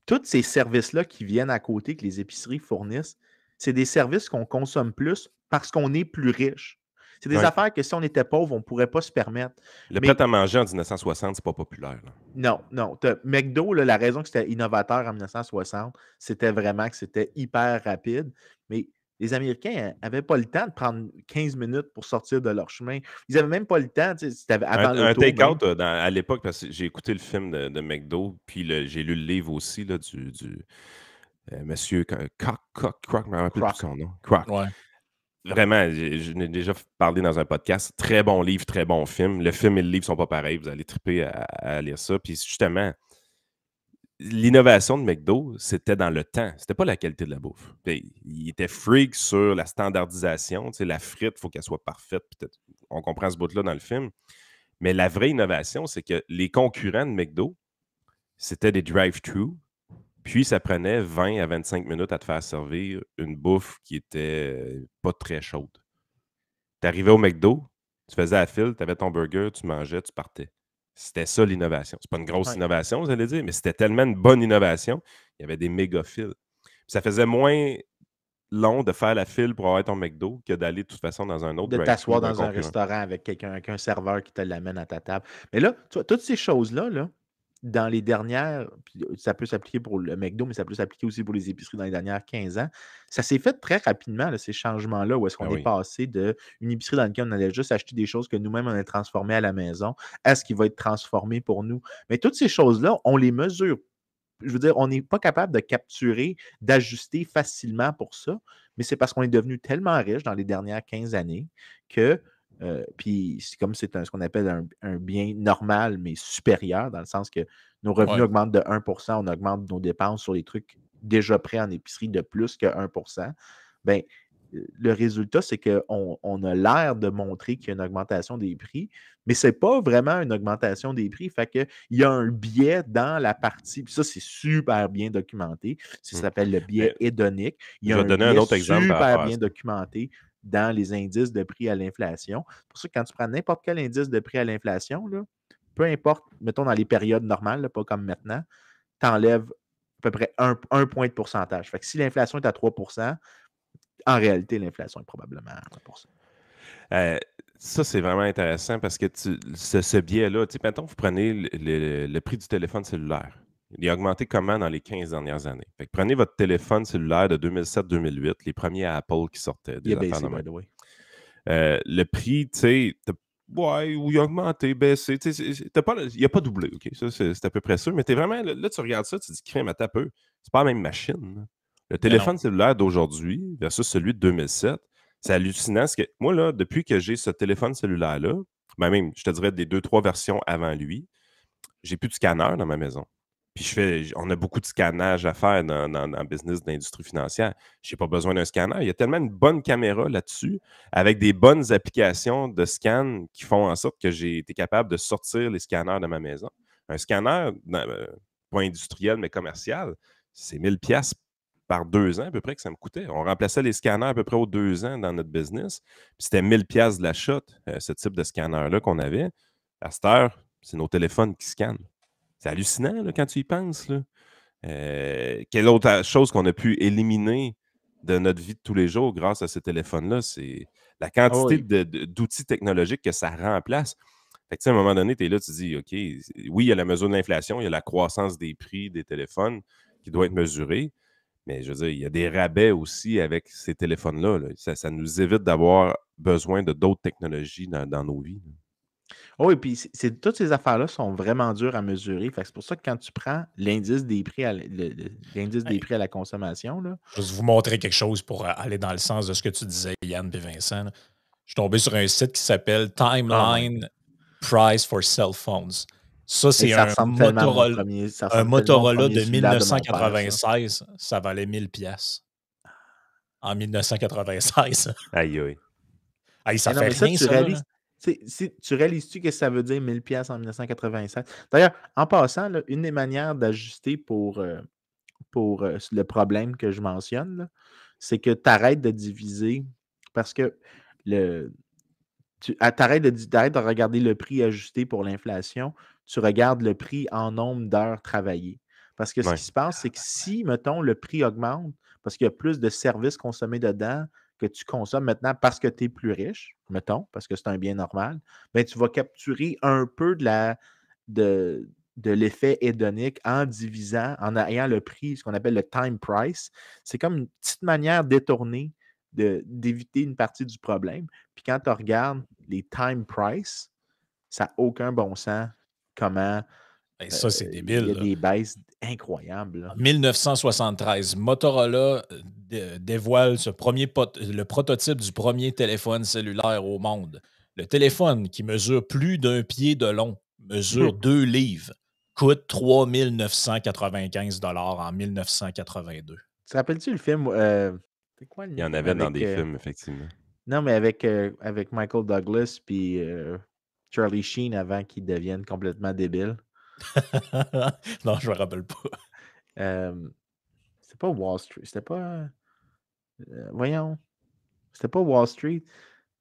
tous ces services-là qui viennent à côté, que les épiceries fournissent, c'est des services qu'on consomme plus parce qu'on est plus riche. C'est des Ouais. affaires que si on était pauvre, on ne pourrait pas se permettre. Le Mais prêt à manger en 1960, c'est pas populaire, là. non. McDo, là, la raison que c'était innovateur en 1960, c'était vraiment que c'était hyper rapide. Mais les Américains n'avaient pas le temps de prendre 15 minutes pour sortir de leur chemin. Ils n'avaient même pas le temps, tu sais, c'était avant Un l'auto même. take-out à l'époque, parce que j'ai écouté le film de McDo, puis j'ai lu le livre aussi là, du monsieur Croc, je ne me rappelle plus Croc. son nom. Croc. Ouais. Vraiment, je n'ai déjà parlé dans un podcast. Très bon livre, très bon film. Le film et le livre ne sont pas pareils. Vous allez triper à lire ça. Puis justement, l'innovation de McDo, c'était dans le temps. C'était pas la qualité de la bouffe. Puis, il était freak sur la standardisation. Tu sais, la frite, il faut qu'elle soit parfaite. Peut-être, on comprend ce bout-là dans le film. Mais la vraie innovation, c'est que les concurrents de McDo, c'était des drive-thru. Puis, ça prenait 20 à 25 minutes à te faire servir une bouffe qui était pas très chaude. Tu arrivais au McDo, tu faisais la file, tu avais ton burger, tu mangeais, tu partais. C'était ça l'innovation. C'est pas une grosse innovation, vous allez dire, mais c'était tellement une bonne innovation, il y avait des méga files. Puis ça faisait moins long de faire la file pour avoir ton McDo que d'aller de toute façon dans un autre De drive-thru t'asseoir d'un dans un concurrent. restaurant avec quelqu'un, avec un serveur qui te l'amène à ta table. Mais là, tu vois, toutes ces choses-là, là, dans les dernières, puis ça peut s'appliquer pour le McDo, mais ça peut s'appliquer aussi pour les épiceries dans les dernières 15 ans, ça s'est fait très rapidement, là, ces changements-là, où est-ce qu'on Ah est oui. passé d'une épicerie dans laquelle on allait juste acheter des choses que nous-mêmes on a transformées à la maison à ce qui va être transformé pour nous. Mais toutes ces choses-là, on les mesure. Je veux dire, on n'est pas capable de capturer, d'ajuster facilement pour ça, mais c'est parce qu'on est devenu tellement riche dans les dernières 15 années que, puis c'est comme c'est ce qu'on appelle un bien normal, mais supérieur, dans le sens que nos revenus Ouais. augmentent de 1%, on augmente nos dépenses sur les trucs déjà prêts en épicerie de plus que 1%. Bien, le résultat, c'est qu'on a l'air de montrer qu'il y a une augmentation des prix, mais ce n'est pas vraiment une augmentation des prix. Fait qu'il y a un biais dans la partie, puis ça, c'est super bien documenté. Ça Mm. s'appelle le biais hédonique. Il y Je a vais un donner un biais autre exemple par super rapport à bien ça. documenté dans les indices de prix à l'inflation. C'est pour ça que quand tu prends n'importe quel indice de prix à l'inflation, là, peu importe, mettons dans les périodes normales, là, pas comme maintenant, tu enlèves à peu près un point de pourcentage. Fait que si l'inflation est à 3%, en réalité, l'inflation est probablement à 1%. Ça, c'est vraiment intéressant parce que ce biais-là, tu sais, mettons, vous prenez le prix du téléphone cellulaire. Il a augmenté comment dans les 15 dernières années? Fait que prenez votre téléphone cellulaire de 2007-2008, les premiers Apple qui sortaient, Il des a affaires baissé, de by même. the way. Le prix, tu sais, ouais, ou il a augmenté, baissé, tu sais, il n'a pas doublé, OK? Ça, c'est à peu près sûr. Mais t'es vraiment, là, tu regardes ça, tu dis, crème, à ta peu. C'est pas la même machine, là. Le Mais non. téléphone cellulaire d'aujourd'hui versus celui de 2007, c'est hallucinant. Parce que moi, là, depuis que j'ai ce téléphone cellulaire-là, ben même, je te dirais des 2-3 versions avant lui, j'ai plus de scanner dans ma maison. Puis on a beaucoup de scannage à faire dans le business d'industrie financière. Je n'ai pas besoin d'un scanner. Il y a tellement une bonne caméra là-dessus, avec des bonnes applications de scan qui font en sorte que j'ai été capable de sortir les scanners de ma maison. Un scanner, pas industriel, mais commercial, c'est 1000 pièces par 2 ans à peu près que ça me coûtait. On remplaçait les scanners à peu près aux 2 ans dans notre business. Puis c'était 1000 pièces de l'achat, ce type de scanner-là qu'on avait. À cette heure, c'est nos téléphones qui scannent. C'est hallucinant là, quand tu y penses. Là. Quelle autre chose qu'on a pu éliminer de notre vie de tous les jours grâce à ces téléphones-là, c'est la quantité d'outils technologiques que ça remplace. Fait que, à un moment donné, tu es là, tu te dis, OK, oui, il y a la mesure de l'inflation, il y a la croissance des prix des téléphones qui doit être mesurée, mais je veux dire, il y a des rabais aussi avec ces téléphones-là. Là. Ça nous évite d'avoir besoin de d'autres technologies dans nos vies. Oui, puis toutes ces affaires-là sont vraiment dures à mesurer. Fait que c'est pour ça que quand tu prends l'indice des prix l'indice des Hey, prix à la consommation, là, je vais vous montrer quelque chose pour aller dans le sens de ce que tu disais, Yann et Vincent. Là. Je suis tombé sur un site qui s'appelle Timeline Price for Cell Phones. Ça, c'est ça ressemble tellement à mon premier, ça un ressemble tellement au Motorola premier de cellulaire de mon père, ça. 1996. Ça valait 1000 pièces en 1996. Aïe, aïe. Hey, ça Non, fait mais ça, rien, tu ça, là. réalises. Tu réalises-tu que ça veut dire 1000 pièces en 1987? D'ailleurs, en passant, là, une des manières d'ajuster pour le problème que je mentionne, là, c'est que tu arrêtes de diviser parce que tu arrêtes de regarder le prix ajusté pour l'inflation, tu regardes le prix en nombre d'heures travaillées. Parce que ce Ouais. qui se passe, c'est que si, mettons, le prix augmente, parce qu'il y a plus de services consommés dedans que tu consommes maintenant parce que tu es plus riche, mettons, parce que c'est un bien normal, bien, tu vas capturer un peu de l'effet hédonique en divisant, en ayant le prix, ce qu'on appelle le time price. C'est comme une petite manière détournée d'éviter une partie du problème. Puis quand tu regardes les time price, ça n'a aucun bon sens comment Hey, ça, c'est il débile. y a Là. des baisses incroyables. Là. En 1973, Motorola dévoile le prototype du premier téléphone cellulaire au monde. Le téléphone, qui mesure plus d'1 pied de long, mesure 2 livres, coûte 3 995 $ en 1982. Tu te rappelles-tu le film? C'est quoi le Il y en film avait dans avec. des films, effectivement. Non, mais avec Michael Douglas puis Charlie Sheen avant qu'ils deviennent complètement débiles. Non, je me rappelle pas. C'était pas Wall Street. C'était pas. Voyons. C'était pas Wall Street.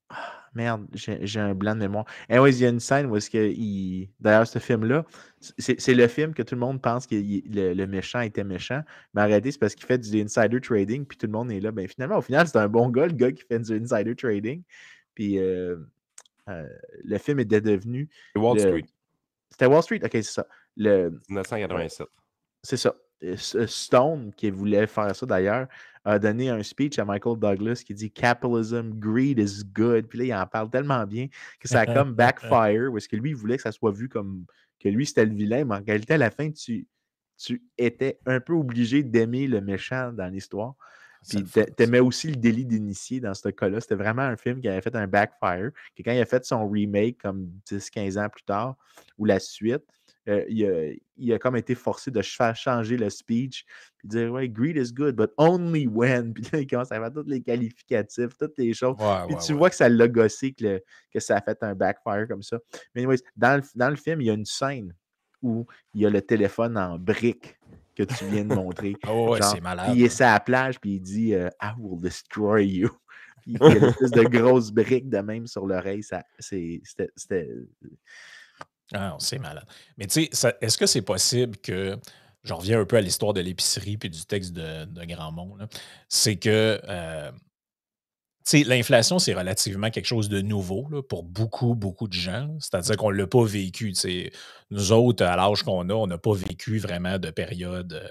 Ah, merde, j'ai un blanc de mémoire. Anyways, il y a une scène où est-ce que d'ailleurs, ce film-là, c'est le film que tout le monde pense que le méchant était méchant. Mais en réalité, c'est parce qu'il fait du insider trading, puis tout le monde est là. Ben finalement, au final, c'est un bon gars, le gars qui fait du insider trading. Puis le film était devenu. Wall Street. C'était Wall Street? Ok, c'est ça. le, 1987. c'est ça. Stone, qui voulait faire ça d'ailleurs, a donné un speech à Michael Douglas qui dit Capitalism, greed is good. Puis là, il en parle tellement bien que ça a comme backfire, parce que lui, il voulait que ça soit vu comme que lui, c'était le vilain, mais en réalité, à la fin, tu étais un peu obligé d'aimer le méchant dans l'histoire. Puis t'aimais aussi le délit d'initié dans ce cas-là. C'était vraiment un film qui avait fait un backfire, que quand il a fait son remake comme 10-15 ans plus tard, ou la suite, il a comme été forcé de faire changer le speech, puis dire ouais, greed is good, but only when. Puis là, il commence à faire tous les qualificatifs, toutes les choses. Puis tu vois que ça l'a gossé, que ça a fait un backfire comme ça. Mais anyways, dans le film, il y a une scène où il y a le téléphone en briques que tu viens de montrer. C'est malade. Puis il est à la plage, puis il dit I will destroy you. Puis il y a une espèce de grosse brique de même sur l'oreille. C'était. Ah, c'est malade. Mais tu sais, est-ce que c'est possible que. J'en reviens un peu à l'histoire de l'épicerie puis du texte de Grandmont. C'est que. Tu sais, l'inflation, c'est relativement quelque chose de nouveau là, pour beaucoup, beaucoup de gens. C'est-à-dire qu'on ne l'a pas vécu. Nous autres, à l'âge qu'on a, on n'a pas vécu vraiment de période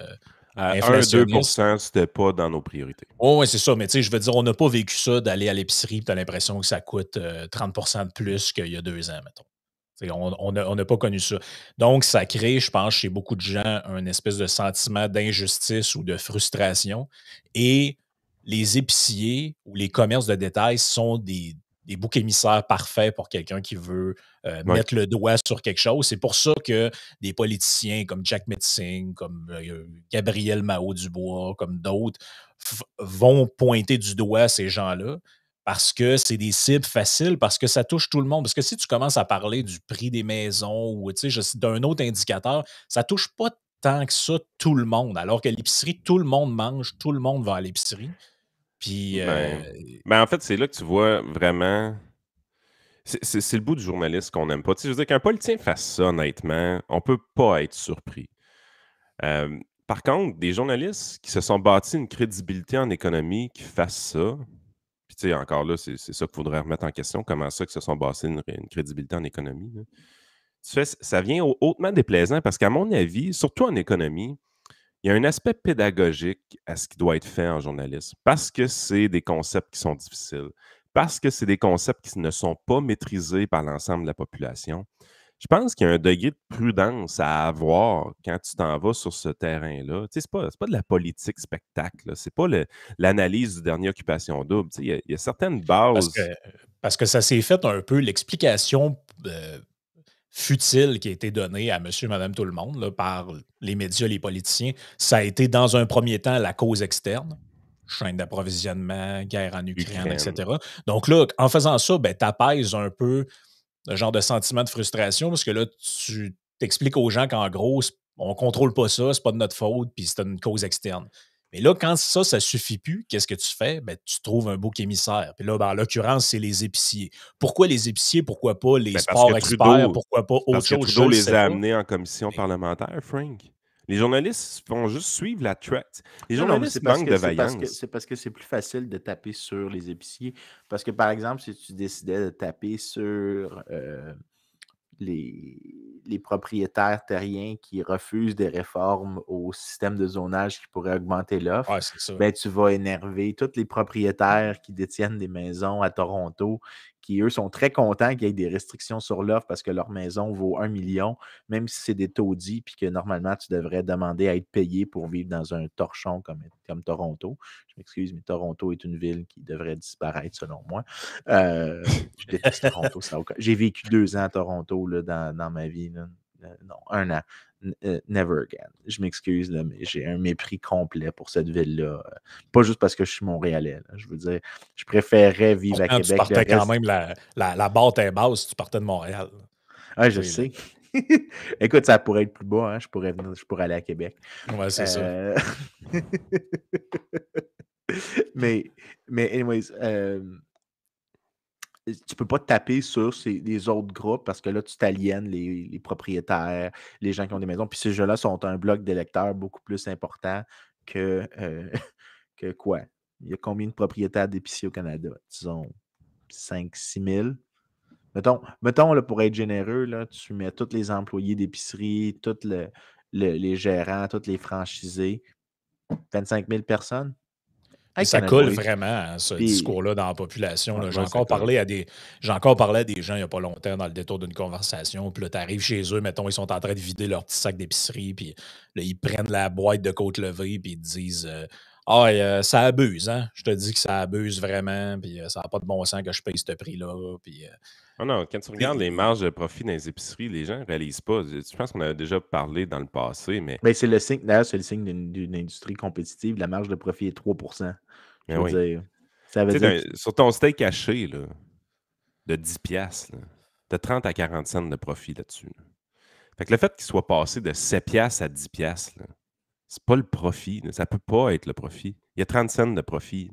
inflationniste. 1-2%, c'était pas dans nos priorités. Oui, c'est ça. Mais tu sais, je veux dire, on n'a pas vécu ça d'aller à l'épicerie et tu as l'impression que ça coûte 30 de plus qu'il y a 2 ans, mettons. On n'a pas connu ça. Donc, ça crée, je pense, chez beaucoup de gens, un espèce de sentiment d'injustice ou de frustration. Et les épiciers ou les commerces de détail sont des boucs émissaires parfaits pour quelqu'un qui veut mettre le doigt sur quelque chose. C'est pour ça que des politiciens comme Jack Metzing, comme Gabriel Mao-Dubois, comme d'autres, vont pointer du doigt ces gens-là parce que c'est des cibles faciles, parce que ça touche tout le monde. Parce que si tu commences à parler du prix des maisons ou d'un autre indicateur, ça touche pas tant que ça tout le monde. Alors que l'épicerie, tout le monde mange, tout le monde va à l'épicerie. Puis. En fait, c'est là que tu vois vraiment. C'est le bout du journaliste qu'on n'aime pas. Tu sais, je veux dire, qu'un politicien fasse ça, honnêtement, on peut pas être surpris. Par contre, des journalistes qui se sont bâtis une crédibilité en économie qui fassent ça, puis tu sais, encore là, c'est ça qu'il faudrait remettre en question, comment ça qu'ils se sont bâtis une crédibilité en économie. Là. Ça vient hautement déplaisant parce qu'à mon avis, surtout en économie, il y a un aspect pédagogique à ce qui doit être fait en journalisme parce que c'est des concepts qui sont difficiles, parce que c'est des concepts qui ne sont pas maîtrisés par l'ensemble de la population. Je pense qu'il y a un degré de prudence à avoir quand tu t'en vas sur ce terrain-là. Tu sais, c'est pas de la politique spectacle. C'est pas l'analyse du dernier Occupation Double. Tu sais, il y a certaines bases. Parce que ça s'est fait un peu l'explication futile qui a été donnée à monsieur, madame, tout le monde là, par les médias, les politiciens. Ça a été dans un premier temps la cause externe. Chaîne d'approvisionnement, guerre en Ukraine, etc. Donc là, en faisant ça, tu apaises un peu le genre de sentiment de frustration parce que là, tu t'expliques aux gens qu'en gros, on ne contrôle pas ça, c'est pas de notre faute, puis c'est une cause externe. Mais là, quand ça suffit plus, qu'est-ce que tu fais? Tu trouves un bouc émissaire. Puis là, en l'occurrence, c'est les épiciers. Pourquoi les épiciers? Pourquoi pas les sports experts? Pourquoi pas autre chose? Parce que Trudeau les a amenés en commission parlementaire, Frank. Les journalistes vont juste suivre la track. Les journalistes manquent de vaillance. C'est parce que c'est plus facile de taper sur les épiciers. Parce que, par exemple, si tu décidais de taper sur les propriétaires terriens qui refusent des réformes au système de zonage qui pourrait augmenter l'offre, tu vas énerver tous les propriétaires qui détiennent des maisons à Toronto, qui, eux, sont très contents qu'il y ait des restrictions sur l'offre parce que leur maison vaut 1 million, même si c'est des taudis, puis que normalement, tu devrais demander à être payé pour vivre dans un torchon comme Toronto. Je m'excuse, mais Toronto est une ville qui devrait disparaître, selon moi. Je déteste Toronto. J'ai vécu 2 ans à Toronto là, dans ma vie. Là. Non, 1 an. Never again. Je m'excuse, là, mais j'ai un mépris complet pour cette ville-là. Pas juste parce que je suis Montréalais. Là. Je veux dire, je préférerais vivre à Québec. Tu partais quand même, la barre est basse, tu partais de Montréal. Ah, je sais. Écoute, ça pourrait être plus bas. Hein? Je pourrais aller à Québec. Ouais, c'est ça. mais anyways, tu peux pas te taper sur les autres groupes parce que là, tu t'aliènes les propriétaires, les gens qui ont des maisons. Puis ces jeux-là sont un bloc d'électeurs beaucoup plus important que quoi? Il y a combien de propriétaires d'épiciers au Canada? Disons 5-6 000. Mettons là, pour être généreux, là, tu mets tous les employés d'épicerie, tous les gérants, tous les franchisés, 25 000 personnes. Puis Hey, ça colle Canada. vraiment à ce Puis, discours-là dans la population. Là. Ouais, ça colle. J'ai encore parlé à des gens il n'y a pas longtemps dans le détour d'une conversation. Puis là, tu arrives chez eux, mettons, ils sont en train de vider leur petit sac d'épicerie. Puis là, ils prennent la boîte de côte levée. Puis ils te disent ça abuse, hein. Je te dis que ça abuse vraiment. Puis ça n'a pas de bon sens que je paye ce prix-là. Puis. Ah non, quand tu regardes les marges de profit dans les épiceries, les gens ne réalisent pas. Je pense qu'on a déjà parlé dans le passé, mais ben, c'est le signe, d'ailleurs, c'est le signe d'une industrie compétitive. La marge de profit est 3%. Je veux oui. dire, ça veut Tu dire sais, sur ton steak haché là, de 10 piastres, tu as 30 à 40 cents de profit là-dessus. Là. Fait que le fait qu'il soit passé de 7 piastres à 10 piastres, c'est pas le profit. Là. Ça peut pas être le profit. Il y a 30 cents de profit.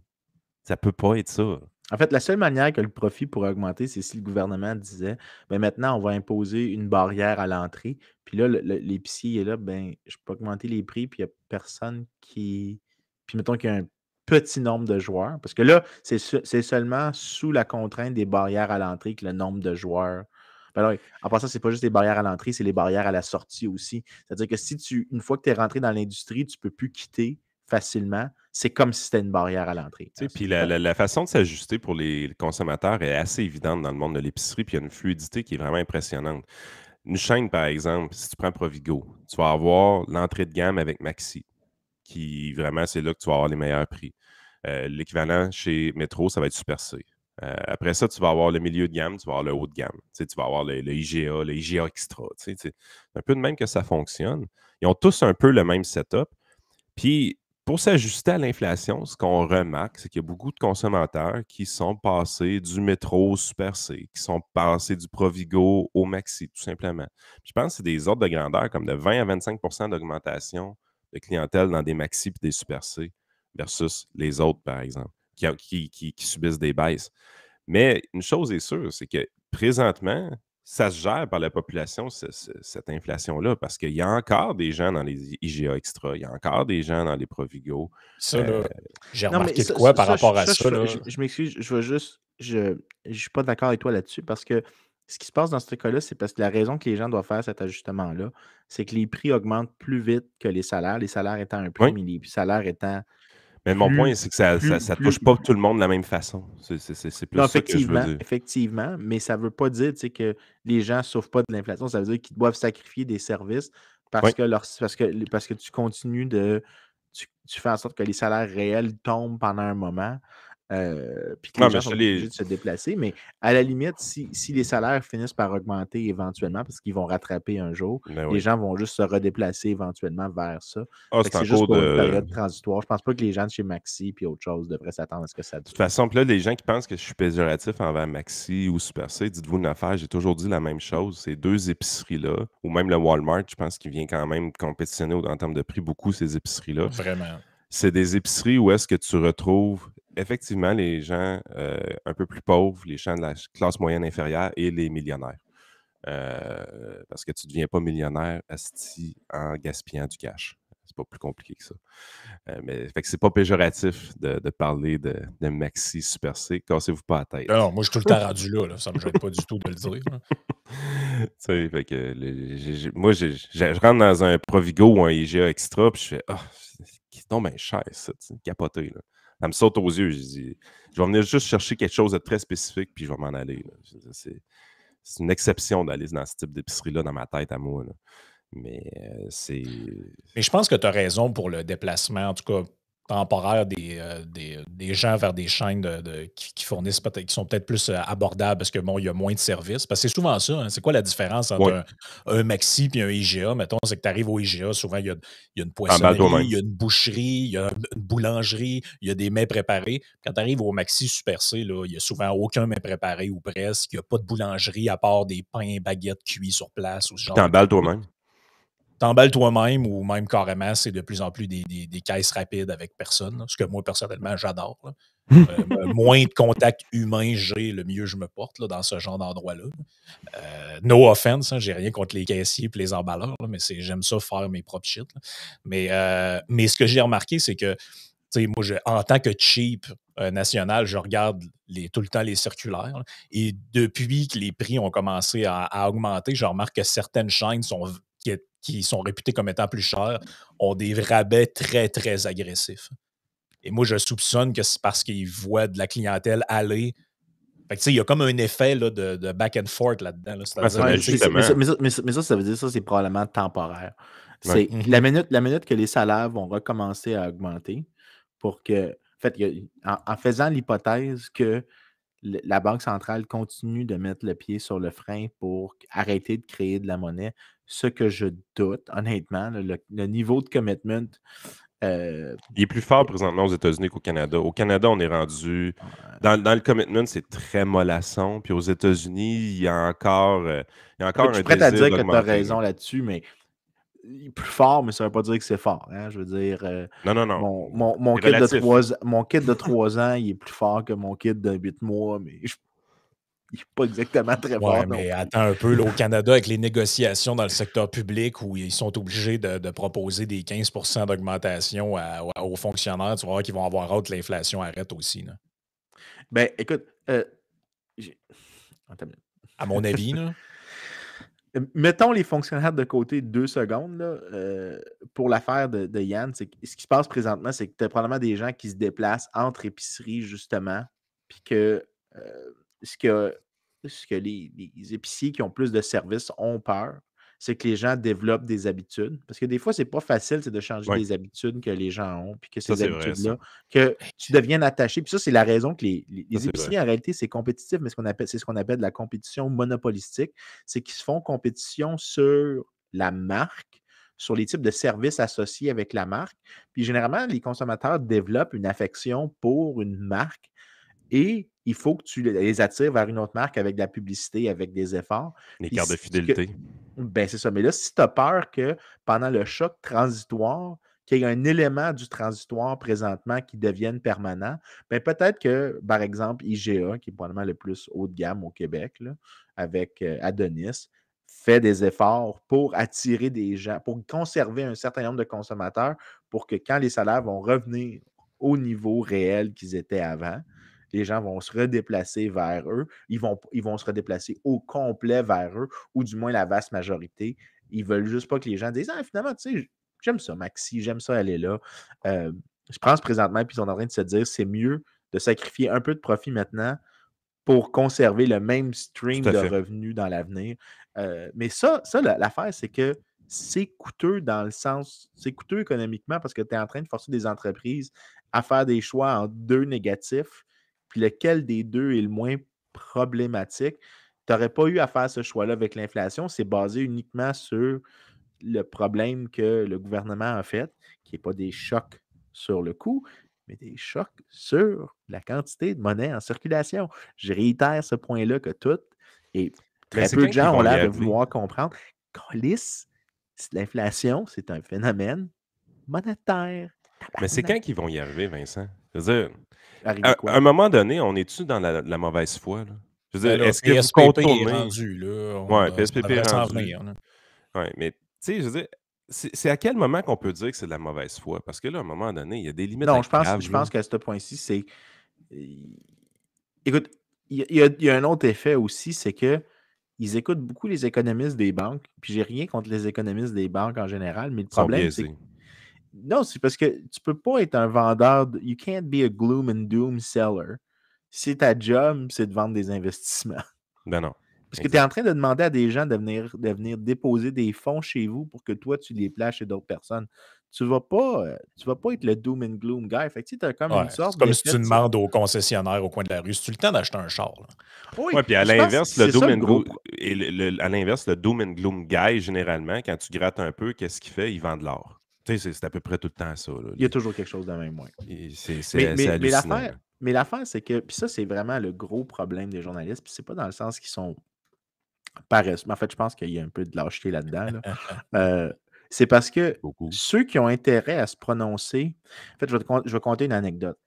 Ça peut pas être ça. En fait, la seule manière que le profit pourrait augmenter, c'est si le gouvernement disait ben maintenant, on va imposer une barrière à l'entrée. Puis là, l'épicier est là, ben, je peux augmenter les prix, puis il n'y a personne qui. Puis mettons qu'il y a un petit nombre de joueurs. Parce que là, c'est seulement sous la contrainte des barrières à l'entrée que le nombre de joueurs. Ben alors, en passant, c'est pas juste les barrières à l'entrée, c'est les barrières à la sortie aussi. C'est-à-dire que si une fois que tu es rentré dans l'industrie, tu ne peux plus quitter facilement. C'est comme si c'était une barrière à l'entrée. Tu sais, puis la façon de s'ajuster pour les consommateurs est assez évidente dans le monde de l'épicerie, puis il y a une fluidité qui est vraiment impressionnante. Une chaîne, par exemple, si tu prends Provigo, tu vas avoir l'entrée de gamme avec Maxi, qui vraiment, c'est là que tu vas avoir les meilleurs prix. L'équivalent chez Metro, ça va être Super C. Après ça, tu vas avoir le milieu de gamme, tu vas avoir le haut de gamme. Tu sais, tu vas avoir le IGA, le IGA Extra. C'est un peu de même que ça fonctionne. Ils ont tous un peu le même setup. Puis, pour s'ajuster à l'inflation, ce qu'on remarque, c'est qu'il y a beaucoup de consommateurs qui sont passés du métro au Super C, qui sont passés du Provigo au Maxi, tout simplement. Puis je pense que c'est des ordres de grandeur comme de 20 à 25 d'augmentation de clientèle dans des Maxi et des Super C versus les autres, par exemple, qui subissent des baisses. Mais une chose est sûre, c'est que présentement, ça se gère par la population, cette inflation-là, parce qu'il y a encore des gens dans les IGA Extra, il y a encore des gens dans les Provigo. Ça, là, j'ai Non, mais remarqué de quoi par rapport à ça. Là. Je m'excuse, je veux juste. Je suis pas d'accord avec toi là-dessus parce que ce qui se passe dans ce cas-là, c'est parce que la raison que les gens doivent faire cet ajustement-là, c'est que les prix augmentent plus vite que les salaires étant un prix, Oui. mais les salaires étant. Mais mon point, c'est que ça ne touche pas tout le monde de la même façon. C'est plus Non, ça que je veux dire. effectivement, mais ça ne veut pas dire que les gens ne souffrent pas de l'inflation. Ça veut dire qu'ils doivent sacrifier des services parce Oui. que tu continues de. Tu fais en sorte que les salaires réels tombent pendant un moment. Puis que les gens sont obligés de se déplacer. Mais à la limite, si les salaires finissent par augmenter éventuellement, parce qu'ils vont rattraper un jour, les gens vont juste se redéplacer éventuellement vers ça. C'est juste pour une période transitoire. Je pense pas que les gens de chez Maxi et autre chose devraient s'attendre à ce que ça dure. De toute façon, là, les gens qui pensent que je suis péjoratif envers Maxi ou Super C, dites-vous une affaire, j'ai toujours dit la même chose. Ces deux épiceries-là, ou même le Walmart, je pense qu'il vient quand même compétitionner en termes de prix beaucoup, ces épiceries-là. Vraiment. C'est des épiceries où est-ce que tu retrouves effectivement les gens un peu plus pauvres, les gens de la classe moyenne inférieure et les millionnaires. Parce que tu ne deviens pas millionnaire asti en gaspillant du cash. C'est pas plus compliqué que ça. Mais fait que c'est pas péjoratif de parler de Maxi Super C. Cassez-vous pas la tête. Non, moi, je suis tout le temps rendu là. Ça me gêne pas du tout de le dire. Fait que moi, je rentre dans un Provigo ou un IGA Extra, puis je fais c'est donc bien cher, ça, capoté. Là. Ça me saute aux yeux. Je dis, je vais venir juste chercher quelque chose de très spécifique, puis je vais m'en aller. C'est une exception d'aller dans ce type d'épicerie-là dans ma tête à moi. Là. Mais c'est. Mais je pense que tu as raison pour le déplacement, en tout cas temporaire, des gens vers des chaînes qui fournissent qui sont peut-être plus abordables parce que bon, il y a moins de services. Parce que c'est souvent ça. Hein, c'est quoi la différence entre un Maxi et un IGA? Mettons, c'est que tu arrives au IGA, souvent il y a une poissonnerie, il y a une boucherie, il y a une boulangerie, il y a des mets préparés. Quand tu arrives au Maxi Super C, là, il n'y a souvent aucun mets préparé ou presque. Il n'y a pas de boulangerie à part des pains et baguettes cuits sur place. Ou ce genre t'emballes toi-même. T'emballes toi-même ou même carrément, c'est de plus en plus des caisses rapides avec personne. Là, ce que moi, personnellement, j'adore. Moins de contact humain j'ai, le mieux je me porte là, dans ce genre d'endroit-là. No offense, hein, j'ai rien contre les caissiers et les emballeurs, là, mais j'aime ça faire mes propres shit. Mais ce que j'ai remarqué, c'est que sais, moi, en tant que cheap national, je regarde tout le temps les circulaires. Là. Et depuis que les prix ont commencé à augmenter, je remarque que certaines chaînes qui sont réputées comme étant plus chères ont des rabais très, très agressifs. Et moi, je soupçonne que c'est parce qu'ils voient de la clientèle aller. Fait que, tu sais, il y a comme un effet là, de back and forth là-dedans. Là. Ouais, ça C'est-à-dire, met Ouais, tu sais, justement. mais ça veut dire ça, c'est probablement temporaire. Ouais. C'est la minute que les salaires vont recommencer à augmenter pour que. En fait, en faisant l'hypothèse que la Banque centrale continue de mettre le pied sur le frein pour arrêter de créer de la monnaie, ce que je doute, honnêtement, là, le niveau de commitment. Il est plus fort présentement aux États-Unis qu'au Canada. Au Canada, on est rendu. Dans le commitment, c'est très mollasson. Puis aux États-Unis, il y a encore Je suis un prêt à désir dire que tu as d'augmenter. raison là-dessus, mais il est plus fort, mais ça ne veut pas dire que c'est fort. Hein? Je veux dire, Non. mon C'est kid de relatif. 3 ans, il est plus fort que mon kid de 8 mois, mais il n'est pas exactement très ouais, fort non mais plus. attends un peu, là, au Canada, avec les négociations dans le secteur public où ils sont obligés de proposer des 15 d'augmentation aux fonctionnaires, tu vas voir qu'ils vont avoir hâte que l'inflation arrête aussi. Là. Ben, écoute, j'ai- attends une minute. À mon avis, là. Mettons les fonctionnaires de côté 2 secondes. Là, pour l'affaire de Yann, ce qui se passe présentement, c'est que tu as probablement des gens qui se déplacent entre épiceries, justement, puis que ce que, les épiciers qui ont plus de services ont peur, c'est que les gens développent des habitudes. Parce que des fois, c'est pas facile de changer Ouais. des habitudes que les gens ont, puis que Ça, ces c'est vrai, ça. habitudes-là, que tu deviennes attaché. Puis ça, c'est la raison que les Ça, c'est épiceries, vrai. en réalité, c'est compétitif, mais c'est ce qu'on appelle de la compétition monopolistique. C'est qu'ils se font compétition sur la marque, sur les types de services associés avec la marque. Puis généralement, les consommateurs développent une affection pour une marque et il faut que tu les attires vers une autre marque avec de la publicité, avec des efforts. Les Puis cartes de ce que, fidélité. ben c'est ça. Mais là, si tu as peur que pendant le choc transitoire, qu'il y ait un élément du transitoire présentement qui devienne permanent, ben peut-être que, par exemple, IGA, qui est probablement le plus haut de gamme au Québec, là, avec Adonis, fait des efforts pour attirer des gens, pour conserver un certain nombre de consommateurs, pour que quand les salaires vont revenir au niveau réel qu'ils étaient avant, les gens vont se redéplacer vers eux. Ils vont se redéplacer au complet vers eux, ou du moins la vaste majorité. Ils ne veulent juste pas que les gens disent « Ah, finalement, tu sais, j'aime ça, Maxi, j'aime ça, aller là. » Je pense présentement, puis ils sont en train de se dire c'est mieux de sacrifier un peu de profit maintenant pour conserver le même stream Tout à de fait. revenus dans l'avenir. Mais l'affaire, c'est que c'est coûteux dans le sens, c'est coûteux économiquement parce que tu es en train de forcer des entreprises à faire des choix en deux négatifs, puis lequel des deux est le moins problématique. Tu n'aurais pas eu à faire ce choix-là avec l'inflation. C'est basé uniquement sur le problème que le gouvernement a fait, qui n'est pas des chocs sur le coût, mais des chocs sur la quantité de monnaie en circulation. Je réitère ce point-là que tout, et Mais très c'est peu quand de qu'ils gens ont vont y l'air de arriver? vouloir comprendre. Câlisse, l'inflation, c'est un phénomène monétaire. Mais c'est Tabarnak. quand qu'ils vont y arriver, Vincent? Je veux dire, Arriver à quoi? un moment donné, on est-tu dans la mauvaise foi, là? Je veux Ben dire, là, est-ce que vous PSPP est contournez. rendu, là. Ouais, Ça PSPP est devrait s'en rendu. venir. Là. Ouais, mais tu sais, je veux dire, c'est à quel moment qu'on peut dire que c'est de la mauvaise foi? Parce que là, à un moment donné, il y a des limites Non, être graves, je là. pense qu'à ce point-ci, c'est. Écoute, il y a un autre effet aussi, c'est que ils écoutent beaucoup les économistes des banques, puis j'ai rien contre les économistes des banques en général, mais le Ils sont problème, c'est que biaisés. non, c'est parce que tu peux pas être un vendeur. You can't be a gloom and doom seller. Si ta job, c'est de vendre des investissements. Ben non. Parce que tu es en Exact. train de demander à des gens de venir déposer des fonds chez vous pour que toi, tu les places chez d'autres personnes. Tu vas pas être le doom and gloom guy. Fait que tu as comme Ouais, une c'est sorte comme si d'effet tu de ça. demandes aux concessionnaires au coin de la rue, si tu as le temps d'acheter un char. Là. Oui, Ouais, puis à je pense que l'inverse, le c'est ça doom le and gros. gloom, à l'inverse, le doom and gloom guy, généralement, quand tu grattes un peu, qu'est-ce qu'il fait? Il vend de l'or. Tu sais, c'est à peu près tout le temps ça, là. Il y a toujours quelque chose de même, ouais. C'est hallucinant, là. Mais l'affaire, c'est que, puis ça, c'est vraiment le gros problème des journalistes, puis c'est pas dans le sens qu'ils sont paresseux. Mais en fait, je pense qu'il y a un peu de lâcheté là-dedans. Là. C'est parce que Beaucoup. ceux qui ont intérêt à se prononcer. En fait, je vais conter une anecdote.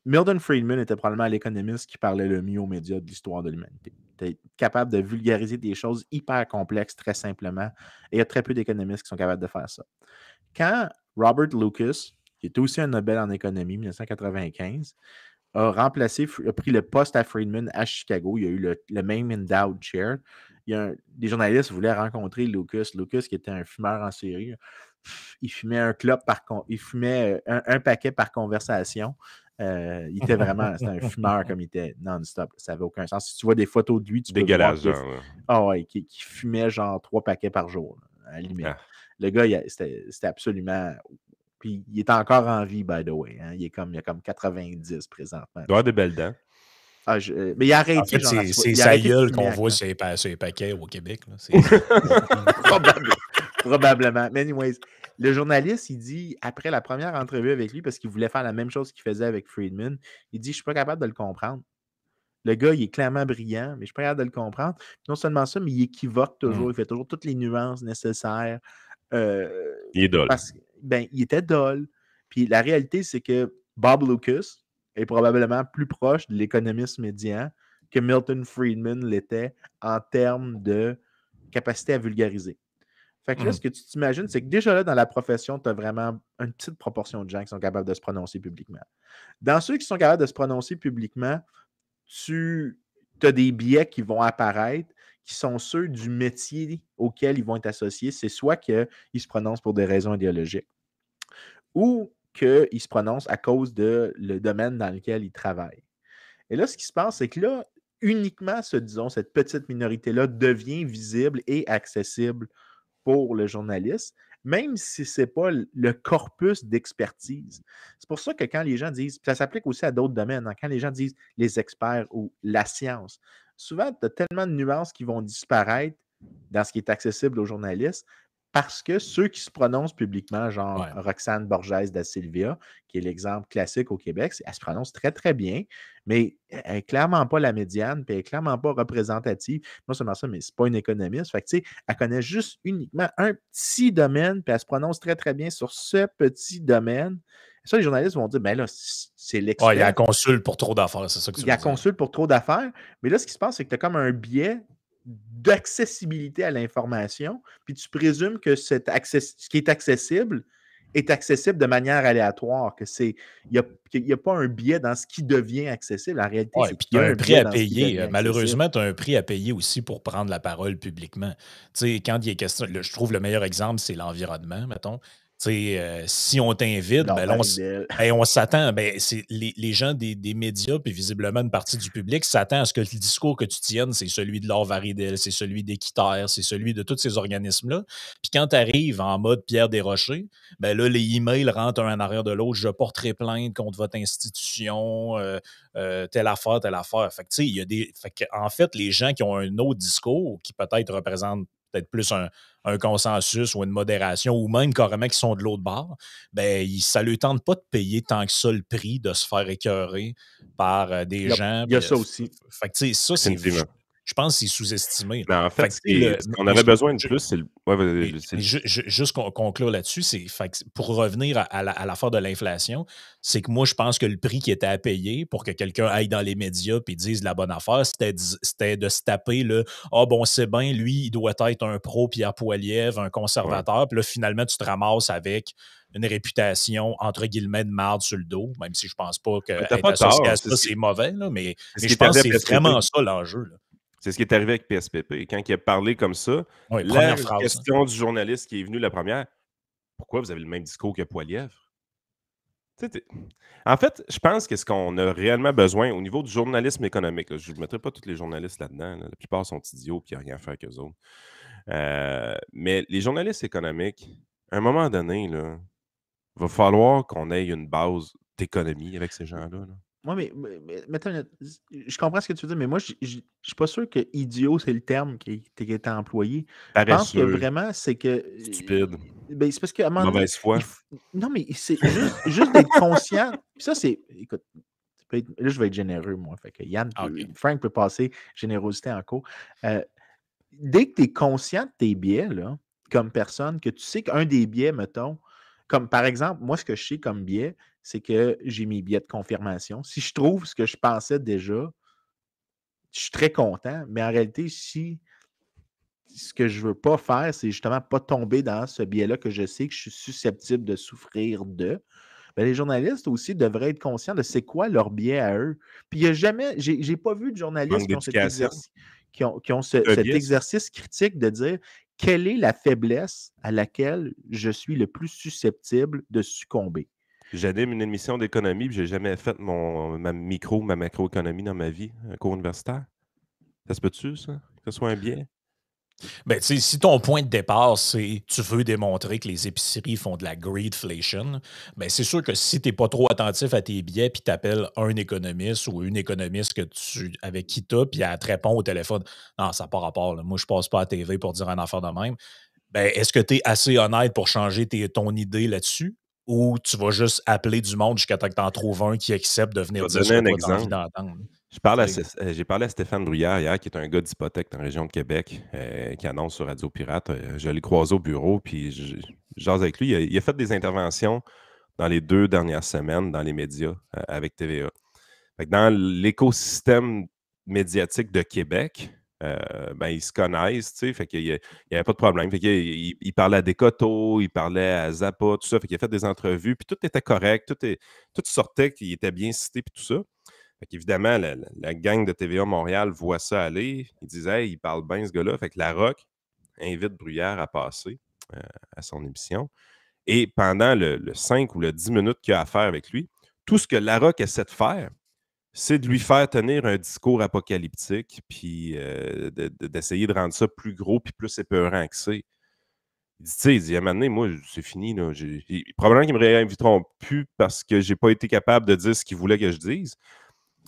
Milton Friedman était probablement l'économiste qui parlait le mieux aux médias de l'histoire de l'humanité. Il était capable de vulgariser des choses hyper complexes très simplement. Et il y a très peu d'économistes qui sont capables de faire ça. Quand Robert Lucas, qui était aussi un Nobel en économie, 1995, a pris le poste à Friedman à Chicago. Il y a eu le même endowed chair. Des journalistes voulaient rencontrer Lucas. Lucas, qui était un fumeur en série, il fumait il fumait un paquet par conversation. C'était un fumeur comme il était non-stop. Ça n'avait aucun sens. Si tu vois des photos de lui, tu peux voir qu'il fumait genre 3 paquets par jour, à la limite. Ah. Le gars, c'était absolument... Puis il est encore en vie, by the way. Hein? Il y a comme 90 présentement. Il doit avoir des belles dents. Mais il a arrêté. En fait, c'est sa gueule qu'on voit sur les paquets au Québec. Là. Probablement. Mais anyways, le journaliste, il dit, après la première entrevue avec lui, parce qu'il voulait faire la même chose qu'il faisait avec Friedman, il dit, je ne suis pas capable de le comprendre. Le gars, il est clairement brillant, mais je ne suis pas capable de le comprendre. Puis non seulement ça, mais il équivoque toujours. Il fait toujours toutes les nuances nécessaires. Il est dole. Il était dole. Puis la réalité, c'est que Bob Lucas est probablement plus proche de l'économiste médian que Milton Friedman l'était en termes de capacité à vulgariser. Fait que là, ce que tu t'imagines, c'est que déjà là, dans la profession, tu as vraiment une petite proportion de gens qui sont capables de se prononcer publiquement. Dans ceux qui sont capables de se prononcer publiquement, tu as des biais qui vont apparaître qui sont ceux du métier auquel ils vont être associés. C'est soit qu'ils se prononcent pour des raisons idéologiques ou qu'ils se prononcent à cause de le domaine dans lequel ils travaillent. Et là, ce qui se passe, c'est que là, uniquement, cette petite minorité-là devient visible et accessible pour le journaliste, même si ce n'est pas le corpus d'expertise. C'est pour ça que quand les gens disent, ça s'applique aussi à d'autres domaines, hein, quand les gens disent les experts ou la science, souvent, tu as tellement de nuances qui vont disparaître dans ce qui est accessible aux journalistes parce que ceux qui se prononcent publiquement, genre Roxane Borges da Silva, qui est l'exemple classique au Québec, elle se prononce très, très bien, mais elle n'est clairement pas la médiane, puis elle n'est clairement pas représentative. Non seulement ça, mais ce n'est pas une économiste. Fait que, tu sais, elle connaît juste uniquement un petit domaine, puis elle se prononce très, très bien sur ce petit domaine. Et ça, les journalistes vont dire, ben là, c'est l'expert. Il y a un consul pour trop d'affaires, c'est ça que tu veux dire. Il y a un consul pour trop d'affaires, mais là, ce qui se passe, c'est que tu as comme un biais d'accessibilité à l'information, puis tu présumes que ce qui est accessible de manière aléatoire, il n'y a pas un biais dans ce qui devient accessible. En réalité, c'est qu'il y a un prix à payer. Malheureusement, tu as un prix à payer aussi pour prendre la parole publiquement. Tu sais, quand il est question, je trouve le meilleur exemple, c'est l'environnement, mettons. Si on t'invite, on s'attend, les gens des médias, puis visiblement une partie du public, s'attend à ce que le discours que tu tiennes, c'est celui de Laure Varidel, c'est celui d'Équiterre, c'est celui de tous ces organismes-là. Puis quand tu arrives en mode Pierre Desrochers, là, les emails rentrent un en arrière de l'autre, je porterai plainte contre votre institution, telle affaire. Fait que, en fait, les gens qui ont un autre discours, qui peut-être représentent peut-être plus un consensus ou une modération, ou même carrément qui sont de l'autre bord, ça ne leur tente pas de payer tant que ça le prix de se faire écœurer par des gens. Il y a ça aussi. Fait que, ça, je pense que c'est sous-estimé. Mais en fait, ce qu'on aurait besoin de plus, c'est le... Juste conclure là-dessus, pour revenir à l'affaire de l'inflation, c'est que moi, je pense que le prix qui était à payer pour que quelqu'un aille dans les médias et dise la bonne affaire, c'était de se taper le « Ah bon, c'est bien, lui, il doit être un pro Pierre Poilievre, un conservateur. » Puis là, finalement, tu te ramasses avec une réputation, entre guillemets, de marde sur le dos, même si je pense pas qu'être associé à ça, c'est mauvais, là, mais je pense que c'est vraiment ça l'enjeu. C'est ce qui est arrivé avec PSPP. Quand il a parlé comme ça, la question du journaliste qui est venu la première, pourquoi vous avez le même discours que Poilievre? En fait, je pense que ce qu'on a réellement besoin au niveau du journalisme économique, là, je ne mettrai pas tous les journalistes là-dedans, la plupart sont idiots et il n'y a rien à faire qu'eux autres. Mais les journalistes économiques, à un moment donné, il va falloir qu'on ait une base d'économie avec ces gens-là. Là. Oui, mais je comprends ce que tu veux dire, mais moi, je ne suis pas sûr que idiot, c'est le terme qui est employé. Je pense que vraiment, c'est que. Stupide. C'est parce qu'à un moment donné, mauvaise foi. Non, mais c'est juste d'être conscient. Puis ça, c'est. Écoute, là, je vais être généreux, moi. Fait que Frank peut passer générosité en cours. Dès que tu es conscient de tes biais, là, comme personne, que tu sais qu'un des biais, mettons, comme par exemple, moi, ce que je sais comme biais, c'est que j'ai mes biais de confirmation. Si je trouve ce que je pensais déjà, je suis très content, mais en réalité, si ce que je ne veux pas faire, c'est justement pas tomber dans ce biais-là que je sais que je suis susceptible de souffrir de, ben, les journalistes aussi devraient être conscients de c'est quoi leur biais à eux. Puis il n'y a jamais, j'ai pas vu de journalistes Manque qui ont cet d'éducation. exercice, qui ont Un cet biais, ça. exercice critique de dire quelle est la faiblesse à laquelle je suis le plus susceptible de succomber. J'anime une émission d'économie, puis j'ai jamais fait ma macroéconomie dans ma vie, un cours universitaire. Ça se peut-tu, ça? Que ce soit un biais? Ben, tu sais, si ton point de départ, c'est tu veux démontrer que les épiceries font de la greedflation, ben c'est sûr que si tu n'es pas trop attentif à tes billets, puis tu appelles un économiste ou une économiste avec qui tu as, puis elle te répond au téléphone, non, ça n'a pas rapport, là. Moi, je passe pas à la TV pour dire un affaire de même. Ben, est-ce que tu es assez honnête pour changer ton idée là-dessus? Ou tu vas juste appeler du monde jusqu'à temps que tu en trouves un qui accepte de Je venir vais dire ce donner que un toi, tu as envie exemple. d'entendre? J'ai parlé à Stéphane Bruyère hier, qui est un gars d'hypothèque dans la région de Québec, qui annonce sur Radio Pirate. Je l'ai croisé au bureau, puis je jase avec lui. Il a fait des interventions dans les 2 dernières semaines dans les médias avec TVA. Fait que dans l'écosystème médiatique de Québec, ben, ils se connaissent, tu sais, fait qu'il y avait pas de problème. Fait qu'il parlait à Descoteaux, il parlait à Zappa, tout ça. Fait qu'il a fait des entrevues, puis tout était correct, tout sortait, qu'il était bien cité, puis tout ça. Fait qu'évidemment, la gang de TVA Montréal voit ça aller. Ils disent « Hey, il parle bien, ce gars-là. » Fait que La Rock invite Bruyère à passer à son émission. Et pendant le 5 ou le 10 minutes qu'il a à faire avec lui, tout ce que La Rock essaie de faire, c'est de lui faire tenir un discours apocalyptique, puis d'essayer de rendre ça plus gros puis plus épeurant que c'est. Il dit, tu sais, il dit, à un moment donné, moi, c'est fini. Là. Probablement qu'ils me réinviteront plus parce que j'ai pas été capable de dire ce qu'ils voulaient que je dise.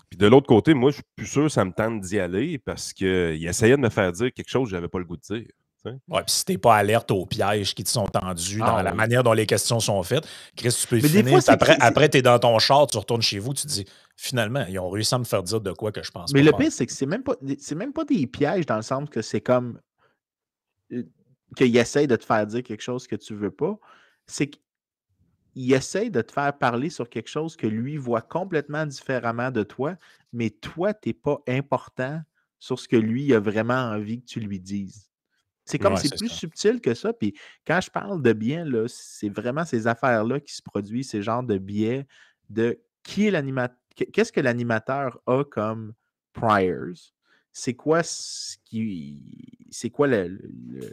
Puis de l'autre côté, moi, je suis plus sûr que ça me tente d'y aller parce qu'il essayait de me faire dire quelque chose que j'avais pas le goût de dire. Ouais, puis si t'es pas alerte aux pièges qui te sont tendus dans la manière dont les questions sont faites, Chris, tu peux Mais des finir. fois, Après, t'es dans ton char, tu retournes chez vous, tu te dis, finalement, ils ont réussi à me faire dire de quoi que je pense Mais pas le faire. pire, c'est que c'est même pas des pièges dans le sens que c'est comme qu'il essaye de te faire dire quelque chose que tu veux pas. C'est qu'il essaye de te faire parler sur quelque chose que lui voit complètement différemment de toi, mais toi, tu n'es pas important sur ce que lui a vraiment envie que tu lui dises. C'est comme Ouais, c'est c'est plus ça. subtil que ça. Puis quand je parle de biais, là, c'est vraiment ces affaires-là qui se produisent, ces genres de biais de qui est l'animateur, qu'est-ce que l'animateur a comme priors? C'est quoi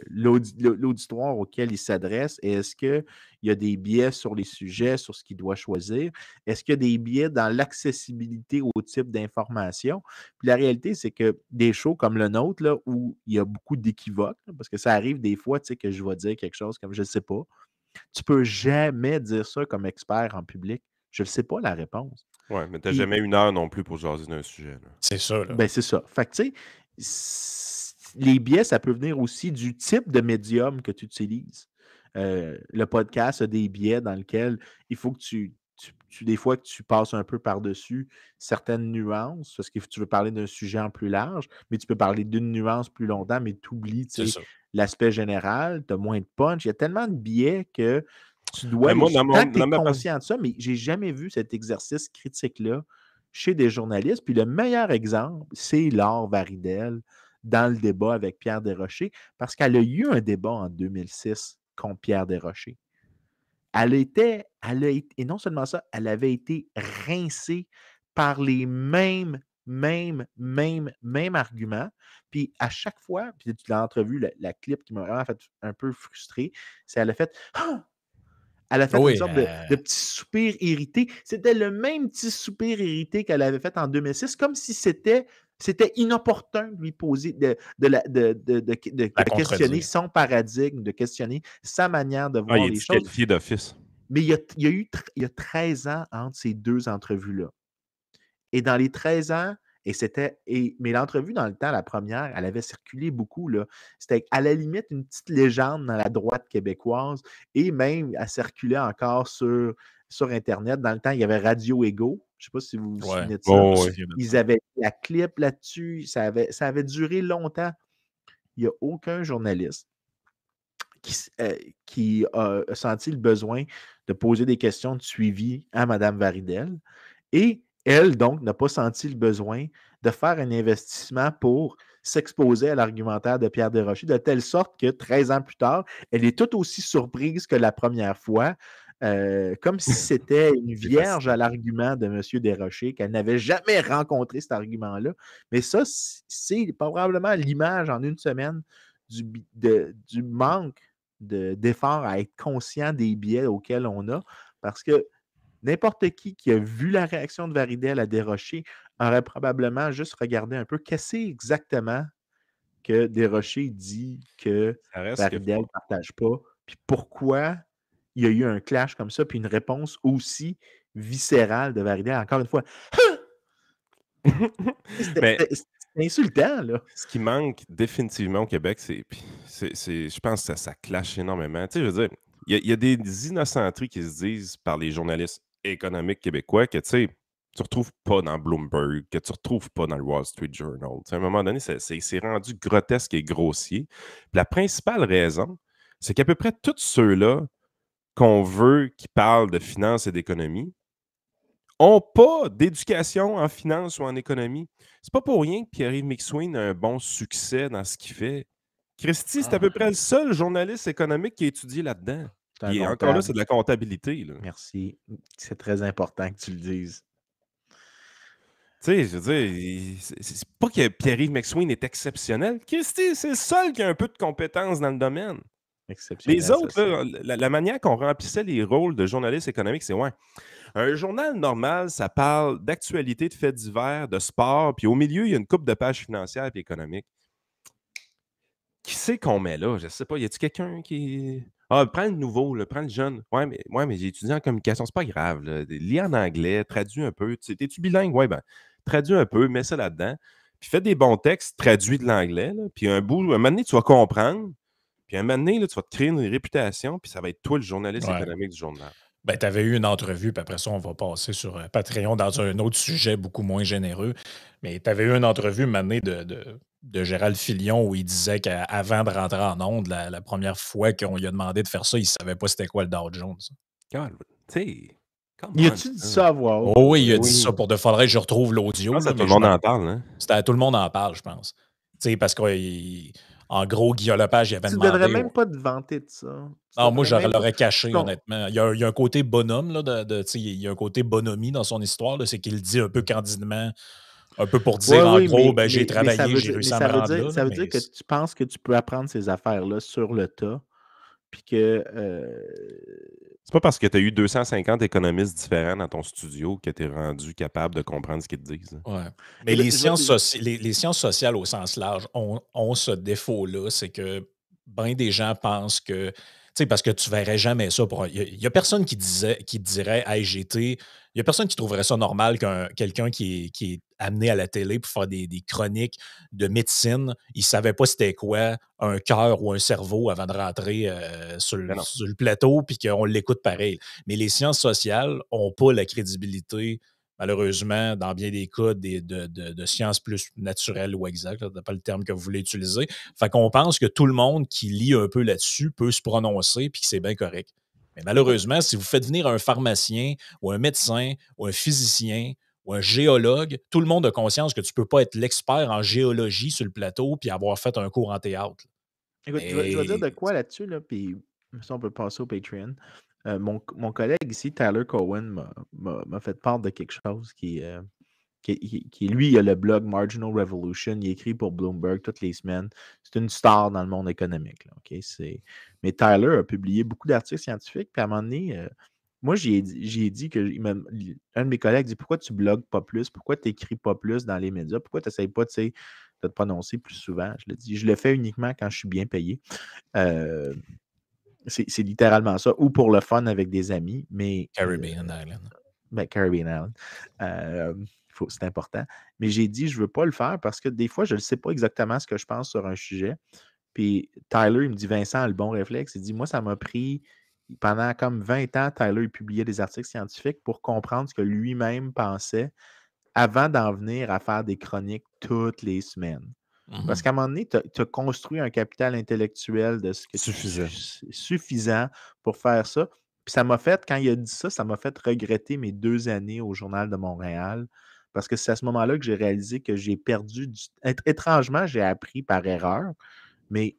l'auditoire auquel il s'adresse? Et est-ce qu'il y a des biais sur les sujets, sur ce qu'il doit choisir? Est-ce qu'il y a des biais dans l'accessibilité au type d'information? Puis la réalité, c'est que des shows comme le nôtre, là, où il y a beaucoup d'équivoques, là, parce que ça arrive des fois, tu sais, que je vais dire quelque chose comme je ne sais pas. Tu ne peux jamais dire ça comme expert en public. Je ne sais pas la réponse. Ouais, mais tu n'as Puis, jamais 1 heure non plus pour jaser d'un sujet. Là. C'est ça, là. ben, c'est ça. Fait que, tu sais, les biais, ça peut venir aussi du type de médium que tu utilises. Le podcast a des biais dans lesquels il faut que des fois que tu passes un peu par-dessus certaines nuances, parce que tu veux parler d'un sujet en plus large, mais tu peux parler d'une nuance plus longtemps, mais tu oublies l'aspect général, tu as moins de punch. Il y a tellement de biais que tu dois Ben, moi, tant que tu es conscient de ça, mais j'ai jamais vu cet exercice critique-là chez des journalistes. Puis le meilleur exemple, c'est Laure Varidel dans le débat avec Pierre Desrochers, parce qu'elle a eu un débat en 2006 contre Pierre Desrochers. Et non seulement ça, elle avait été rincée par les mêmes arguments. Puis à chaque fois, puis tu l'as entrevu, la clip qui m'a vraiment fait un peu frustré, c'est elle a fait Ah! Elle a fait une sorte de petit soupir irrité. C'était le même petit soupir irrité qu'elle avait fait en 2006, comme si c'était inopportun de lui poser, de questionner son paradigme, de questionner sa manière de voir il est les choses. disqualifié d'office. Mais il y a 13 ans entre ces deux entrevues-là. Et dans les 13 ans, mais l'entrevue, dans le temps, la première, elle avait circulé beaucoup. Là. C'était à la limite une petite légende dans la droite québécoise et même elle circulait encore sur Internet. Dans le temps, il y avait Radio Ego. Je ne sais pas si vous vous souvenez de ça. Ils avaient la clip là-dessus. Ça avait duré longtemps. Il n'y a aucun journaliste qui a senti le besoin de poser des questions de suivi à Mme Varidel. Et elle, donc, n'a pas senti le besoin de faire un investissement pour s'exposer à l'argumentaire de Pierre Desrochers, de telle sorte que 13 ans plus tard, elle est tout aussi surprise que la première fois comme si c'était une vierge à l'argument de M. Desrochers, qu'elle n'avait jamais rencontré cet argument-là. Mais ça, c'est probablement l'image en une semaine du manque d'effort à être conscient des biais auxquels on a, parce que n'importe qui a vu la réaction de Varidel à Desrochers aurait probablement juste regardé un peu qu'est-ce exactement que Desrochers dit que Ça reste que Varidel ne partage pas, puis pourquoi il y a eu un clash comme ça, puis une réponse aussi viscérale de Varidel. Encore une fois, Mais c'était insultant, là. ce qui manque définitivement au Québec, je pense que ça clash énormément. Tu sais, je veux dire, il y a des innocenteries qui se disent par les journalistes économiques québécois que, tu sais, tu retrouves pas dans Bloomberg, que tu retrouves pas dans le Wall Street Journal. Tu sais, à un moment donné, c'est rendu grotesque et grossier. Puis la principale raison, c'est qu'à peu près tous ceux-là qu'on veut qui parlent de finance et d'économie n'ont pas d'éducation en finance ou en économie. C'est pas pour rien que Pierre-Yves McSween a un bon succès dans ce qu'il fait. Christy, c'est à peu près le seul journaliste économique qui a étudié là-dedans. C'est un Et encore là, comptable. c'est de la comptabilité. Là. Merci. C'est très important que tu le dises. Tu sais, je veux dire, c'est pas que Pierre-Yves McSween est exceptionnel. Christy, c'est le seul qui a un peu de compétences dans le domaine. Exceptionnel. Les autres, là, la manière qu'on remplissait les rôles de journaliste économique, c'est ouais. Un journal normal, ça parle d'actualité, de faits divers, de sport, puis au milieu, il y a une couple de pages financières et économiques. Qui c'est qu'on met là? Je ne sais pas. Y a-t-il quelqu'un qui. Ah, prends le nouveau, là, prends le jeune. Ouais, mais j'ai étudié en communication, c'est pas grave. Là. Lis en anglais, traduis un peu. T'es-tu bilingue? Ouais, ben, traduis un peu, mets ça là-dedans. Puis fais des bons textes, traduis de l'anglais. Là, puis un moment donné, tu vas comprendre. Puis un moment donné, là, tu vas te créer une réputation, puis ça va être toi le journaliste économique du journal. Ben, tu avais eu une entrevue, puis après ça, on va passer sur Patreon dans un autre sujet beaucoup moins généreux. Mais tu avais eu une entrevue maintenant de Gérald Filion où il disait qu'avant de rentrer en onde, la première fois qu'on lui a demandé de faire ça, il ne savait pas c'était quoi le Dow Jones. God, tu sais, Y a-tu dit ça à voix haute? Oh oui, il a dit ça pour de faudrait que je retrouve l'audio. Je pense que tout le monde en parle, hein? C'était à tout le monde en parle, je pense. Tu sais, parce qu'en gros, Guillaume Lepage, il avait Tu ne demandé. devrais même pas te vanter de ça. Non, moi, je même l'aurais pas- caché, Non. honnêtement. Il y a un côté bonhomme, là, tu sais, il y a un côté bonhomie dans son histoire. là, C'est qu'il dit un peu candidement, un peu pour dire, en Oui, gros, ben, mais j'ai ça travaillé, veut j'ai dire, réussi à me rendre là. ça veut mais dire que tu penses que tu peux apprendre ces affaires-là sur le tas, puis que C'est pas parce que tu as eu 250 économistes différents dans ton studio que tu es rendu capable de comprendre ce qu'ils te disent. ouais. Mais les sciences sociales au sens large ont ce défaut-là, c'est que bien des gens pensent que, tu sais, parce que tu verrais jamais ça. Il y a personne qui dirait, hey, il y a personne qui trouverait ça normal quelqu'un qui est amené à la télé pour faire des chroniques de médecine, il savait pas c'était quoi un cœur ou un cerveau avant de rentrer sur le plateau, puis qu'on l'écoute pareil. Mais les sciences sociales n'ont pas la crédibilité malheureusement, dans bien des cas, de sciences plus naturelles ou exactes, ce n'est pas le terme que vous voulez utiliser. Fait qu'on pense que tout le monde qui lit un peu là-dessus peut se prononcer puis que c'est bien correct. Mais malheureusement, si vous faites venir un pharmacien ou un médecin ou un physicien ou un géologue, tout le monde a conscience que tu ne peux pas être l'expert en géologie sur le plateau puis avoir fait un cours en théâtre. Écoute, je vais dire de quoi là-dessus, là, puis ça, on peut passer au Patreon. Mon collègue ici, Tyler Cowen, m'a fait part de quelque chose qui lui, il a le blog Marginal Revolution. Il écrit pour Bloomberg toutes les semaines. C'est une star dans le monde économique. Là, OK? Mais Tyler a publié beaucoup d'articles scientifiques. Puis à un moment donné, moi, j'ai dit que un de mes collègues dit pourquoi tu blogues pas plus? Pourquoi tu n'écris pas plus dans les médias? Pourquoi tu n'essayes pas de te prononcer plus souvent? Je le dis, je le fais uniquement quand je suis bien payé. C'est littéralement ça. Ou pour le fun avec des amis. Mais Caribbean Island. Caribbean Island. C'est important. Mais j'ai dit, je ne veux pas le faire parce que des fois, je ne sais pas exactement ce que je pense sur un sujet. Puis Tyler, il me dit, Vincent a le bon réflexe. Il dit, moi, ça m'a pris pendant comme 20 ans, Tyler, il publiait des articles scientifiques pour comprendre ce que lui-même pensait avant d'en venir à faire des chroniques toutes les semaines. Parce qu'à un moment donné, tu as construit un capital intellectuel de ce que suffisant pour faire ça. Puis ça m'a fait, quand il a dit ça, ça m'a fait regretter mes 2 années au Journal de Montréal. Parce que c'est à ce moment-là que j'ai réalisé que j'ai perdu étrangement, j'ai appris par erreur, mais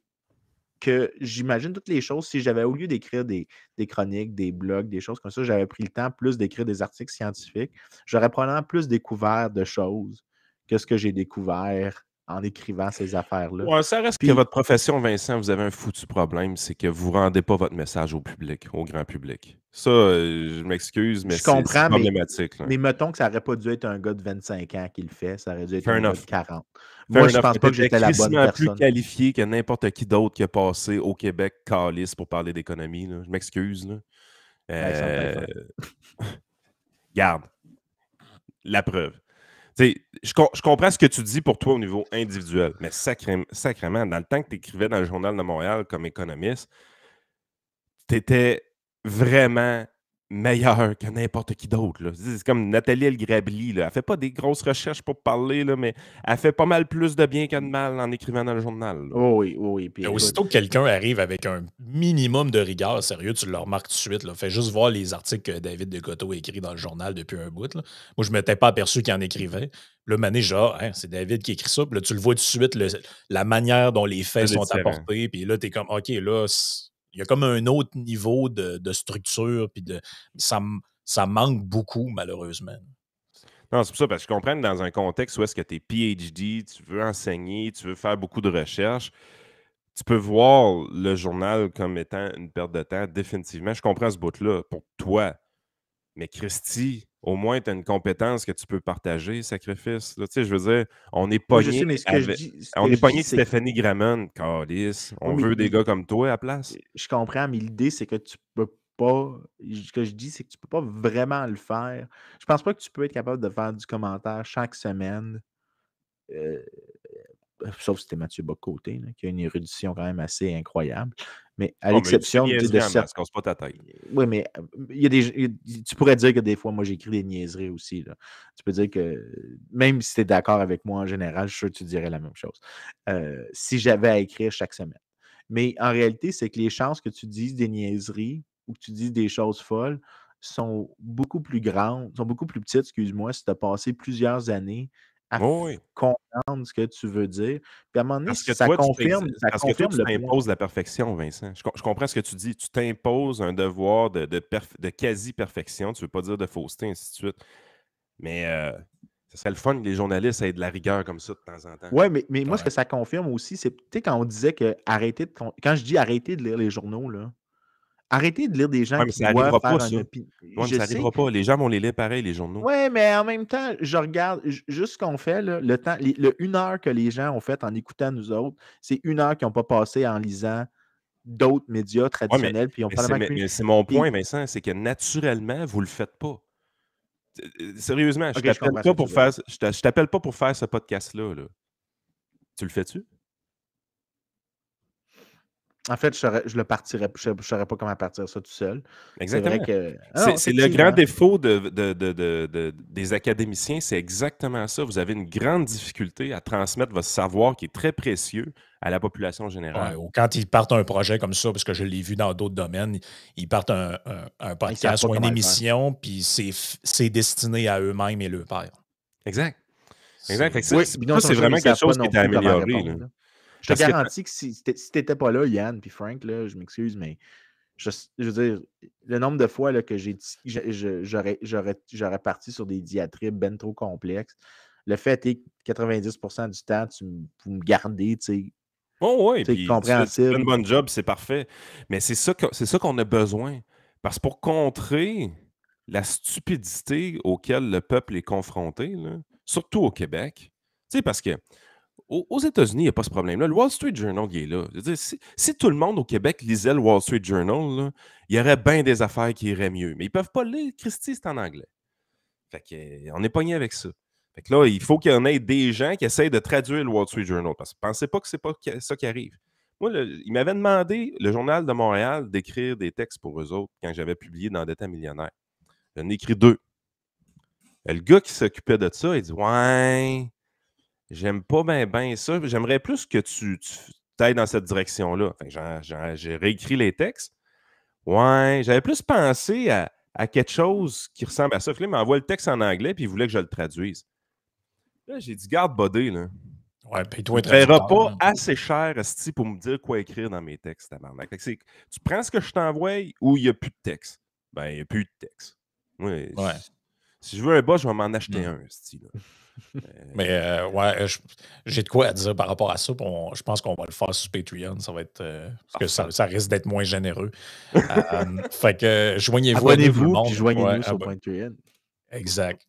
que j'imagine toutes les choses, si j'avais, au lieu d'écrire des chroniques, des blogs, des choses comme ça, j'avais pris le temps plus d'écrire des articles scientifiques, j'aurais probablement plus découvert de choses que ce que j'ai découvert en écrivant ces affaires-là. Ouais, ça reste que Puis, votre profession, Vincent, vous avez un foutu problème, c'est que vous ne rendez pas votre message au public, au grand public. Ça, je m'excuse, mais je c'est comprends, problématique. Là. mais mettons que ça n'aurait pas dû être un gars de 25 ans qui le fait, ça aurait dû être Fair un gars enough. de 40. Fair Moi, je enough. pense pas que T'étais j'étais la bonne crissement plus personne. qualifié que n'importe qui d'autre qui a passé au Québec calice pour parler d'économie. Là. Je m'excuse. Là. Ouais, ça me fait Garde. La preuve. Je comprends ce que tu dis pour toi au niveau individuel, mais sacrément, dans le temps que tu écrivais dans le Journal de Montréal comme économiste, tu étais vraiment meilleur que n'importe qui d'autre. Là. C'est comme Nathalie El-Grabli. Là. Elle fait pas des grosses recherches pour parler, là, mais elle fait pas mal plus de bien que de mal en écrivant dans le journal. Là. Oh oui, oh oui. Puis, Mais écoute, aussitôt que quelqu'un arrive avec un minimum de rigueur, sérieux, tu le remarques tout de suite. Là. Fais juste voir les articles que David Decotto a écrits dans le journal depuis un bout. Là. Moi, je ne m'étais pas aperçu qu'il en écrivait. Là, mané, genre, hein, c'est David qui écrit ça. Puis là, tu le vois tout de suite, la manière dont les faits C'est sont différent. apportés. Puis là, tu es comme, OK, là, il y a comme un autre niveau de structure. Puis ça manque beaucoup, malheureusement. Non, c'est pour ça, parce que je comprends que dans un contexte où est-ce que tu es PhD, tu veux enseigner, tu veux faire beaucoup de recherches, tu peux voir le journal comme étant une perte de temps, définitivement. Je comprends ce bout-là pour toi. Mais Christy, au moins, tu as une compétence que tu peux partager, sacrifice. Là, tu sais, je veux dire, on est moi, je pogné sais, mais ce que avec... je dis, ce On que est je pogné dis, de c'est que Stéphanie Gramont, calice. On oui, veut des mais gars comme toi à la place. je comprends, mais l'idée, c'est que tu peux pas. Ce que je dis, c'est que tu peux pas vraiment le faire. Je pense pas que tu peux être capable de faire du commentaire chaque semaine. euh, Sauf si c'était Mathieu Bock-Côté, là, qui a une érudition quand même assez incroyable. Mais à Oh, mais tu fais l'exception de niaiserie en certains. masse, casse pas ta tête. Oui, mais tu pourrais dire que des fois, moi, j'écris des niaiseries aussi. Là. Tu peux dire que même si tu es d'accord avec moi en général, je suis sûr que tu dirais la même chose. Si j'avais à écrire chaque semaine. Mais en réalité, c'est que les chances que tu dises des niaiseries ou que tu dises des choses folles sont beaucoup plus grandes, sont beaucoup plus petites, excuse-moi, si tu as passé plusieurs années à Oh, oui. comprendre ce que tu veux dire. Puis à un moment donné, Parce que ça toi, confirme, ça parce que toi, confirme tu le point. t'imposes la perfection, Vincent. Je comprends ce que tu dis. Tu t'imposes un devoir de quasi-perfection. Tu ne veux pas dire de fausseté, ainsi de suite. Mais ce serait le fun que les journalistes aient de la rigueur comme ça de temps en temps. Oui, mais moi, ce Ouais. que ça confirme aussi, c'est, tu sais, quand on disait que quand je dis arrêter de lire les journaux, là, arrêtez de lire des gens Oui, mais qui ça doivent n'arrivera faire pas, ça. un Oui, opinion. mais Je ça sais. n'arrivera pas. Les gens vont les lire pareil, les journaux. Oui, mais en même temps, je regarde juste ce qu'on fait, là, le temps, le 1 heure que les gens ont fait en écoutant nous autres, c'est 1 heure qu'ils n'ont pas passé en lisant d'autres médias Oui, traditionnels, puis ils ont probablement cru. mais c'est mon point, Puis, Vincent, c'est que naturellement, vous ne le faites pas. Sérieusement, je OK, je t'appelle comprends ce pas que tu pour veux dire. faire, je t'appelle pas pour faire ce podcast-là. Là. Tu le fais-tu? En fait, je le partirais, je ne saurais pas comment partir ça tout seul. C'est vrai Exactement. que. C'est le grand Effectivement. défaut des académiciens, c'est exactement ça. Vous avez une grande difficulté à transmettre votre savoir qui est très précieux à la population Ouais, générale. ou quand ils partent un projet comme ça, parce que je l'ai vu dans d'autres domaines, ils partent un Ils savent podcast pas ou une comment le faire. émission, puis c'est destiné à eux-mêmes et leur père. Exact. Exact. Fait que Oui, ça, puis non c'est seulement ça, mais vraiment ils ne quelque savent pas chose qui non est à plus comment améliorer. Là. répondre. Là. Je te Parce que garantis que si tu n'étais pas là, Yann, puis Frank, là, je m'excuse, mais je veux dire, le nombre de fois là, que j'aurais parti sur des diatribes ben trop complexes, le fait est que 90% du temps, vous me gardez, tu oh, oui, sais, puis tu fais compréhensible. une bonne job, c'est parfait. Mais c'est ça qu'on a besoin. Parce que pour contrer la stupidité auquel le peuple est confronté, là, surtout au Québec, tu sais, parce que aux États-Unis, il n'y a pas ce problème-là. Le Wall Street Journal, il est là. Je veux dire, si tout le monde au Québec lisait le Wall Street Journal, là, il y aurait bien des affaires qui iraient mieux. Mais ils ne peuvent pas le lire. Christy, c'est en anglais. Fait qu'on est pogné avec ça. Fait que là, il faut qu'il y en ait des gens qui essayent de traduire le Wall Street Journal. Parce que pensez pas que c'est pas ça qui arrive. Moi, il m'avait demandé, le Journal de Montréal, d'écrire des textes pour eux autres quand j'avais publié dans D'État millionnaire. J'en ai écrit 2. Le gars qui s'occupait de ça, il dit « Ouais, j'aime pas bien ça. J'aimerais plus que tu ailles dans cette direction-là. » J'ai réécrit les textes. Ouais, j'avais plus pensé à quelque chose qui ressemble à ça. Puis là, il m'envoie le texte en anglais, puis il voulait que je le traduise. Là, j'ai dit, garde, buddy, là. Ouais, Tu paye-toi ne un me paieras traducteur. pas assez cher, esti, pour me dire quoi écrire dans mes textes, tabarnak. Fait que tu prends ce que je t'envoie ou il n'y a plus de texte? Ben, il n'y a plus de texte. Ouais, Ouais. si je veux un bas, je vais m'en acheter Mm. un, esti, là. Mais ouais, j'ai de quoi à dire par rapport à ça. Je pense qu'on va le faire sur Patreon. Ça va être. Parce que ça risque d'être moins généreux. Fait que joignez-vous à nous, tout le Abonnez-vous, puis monde. Ouais, joignez-nous sur Patreon. exact.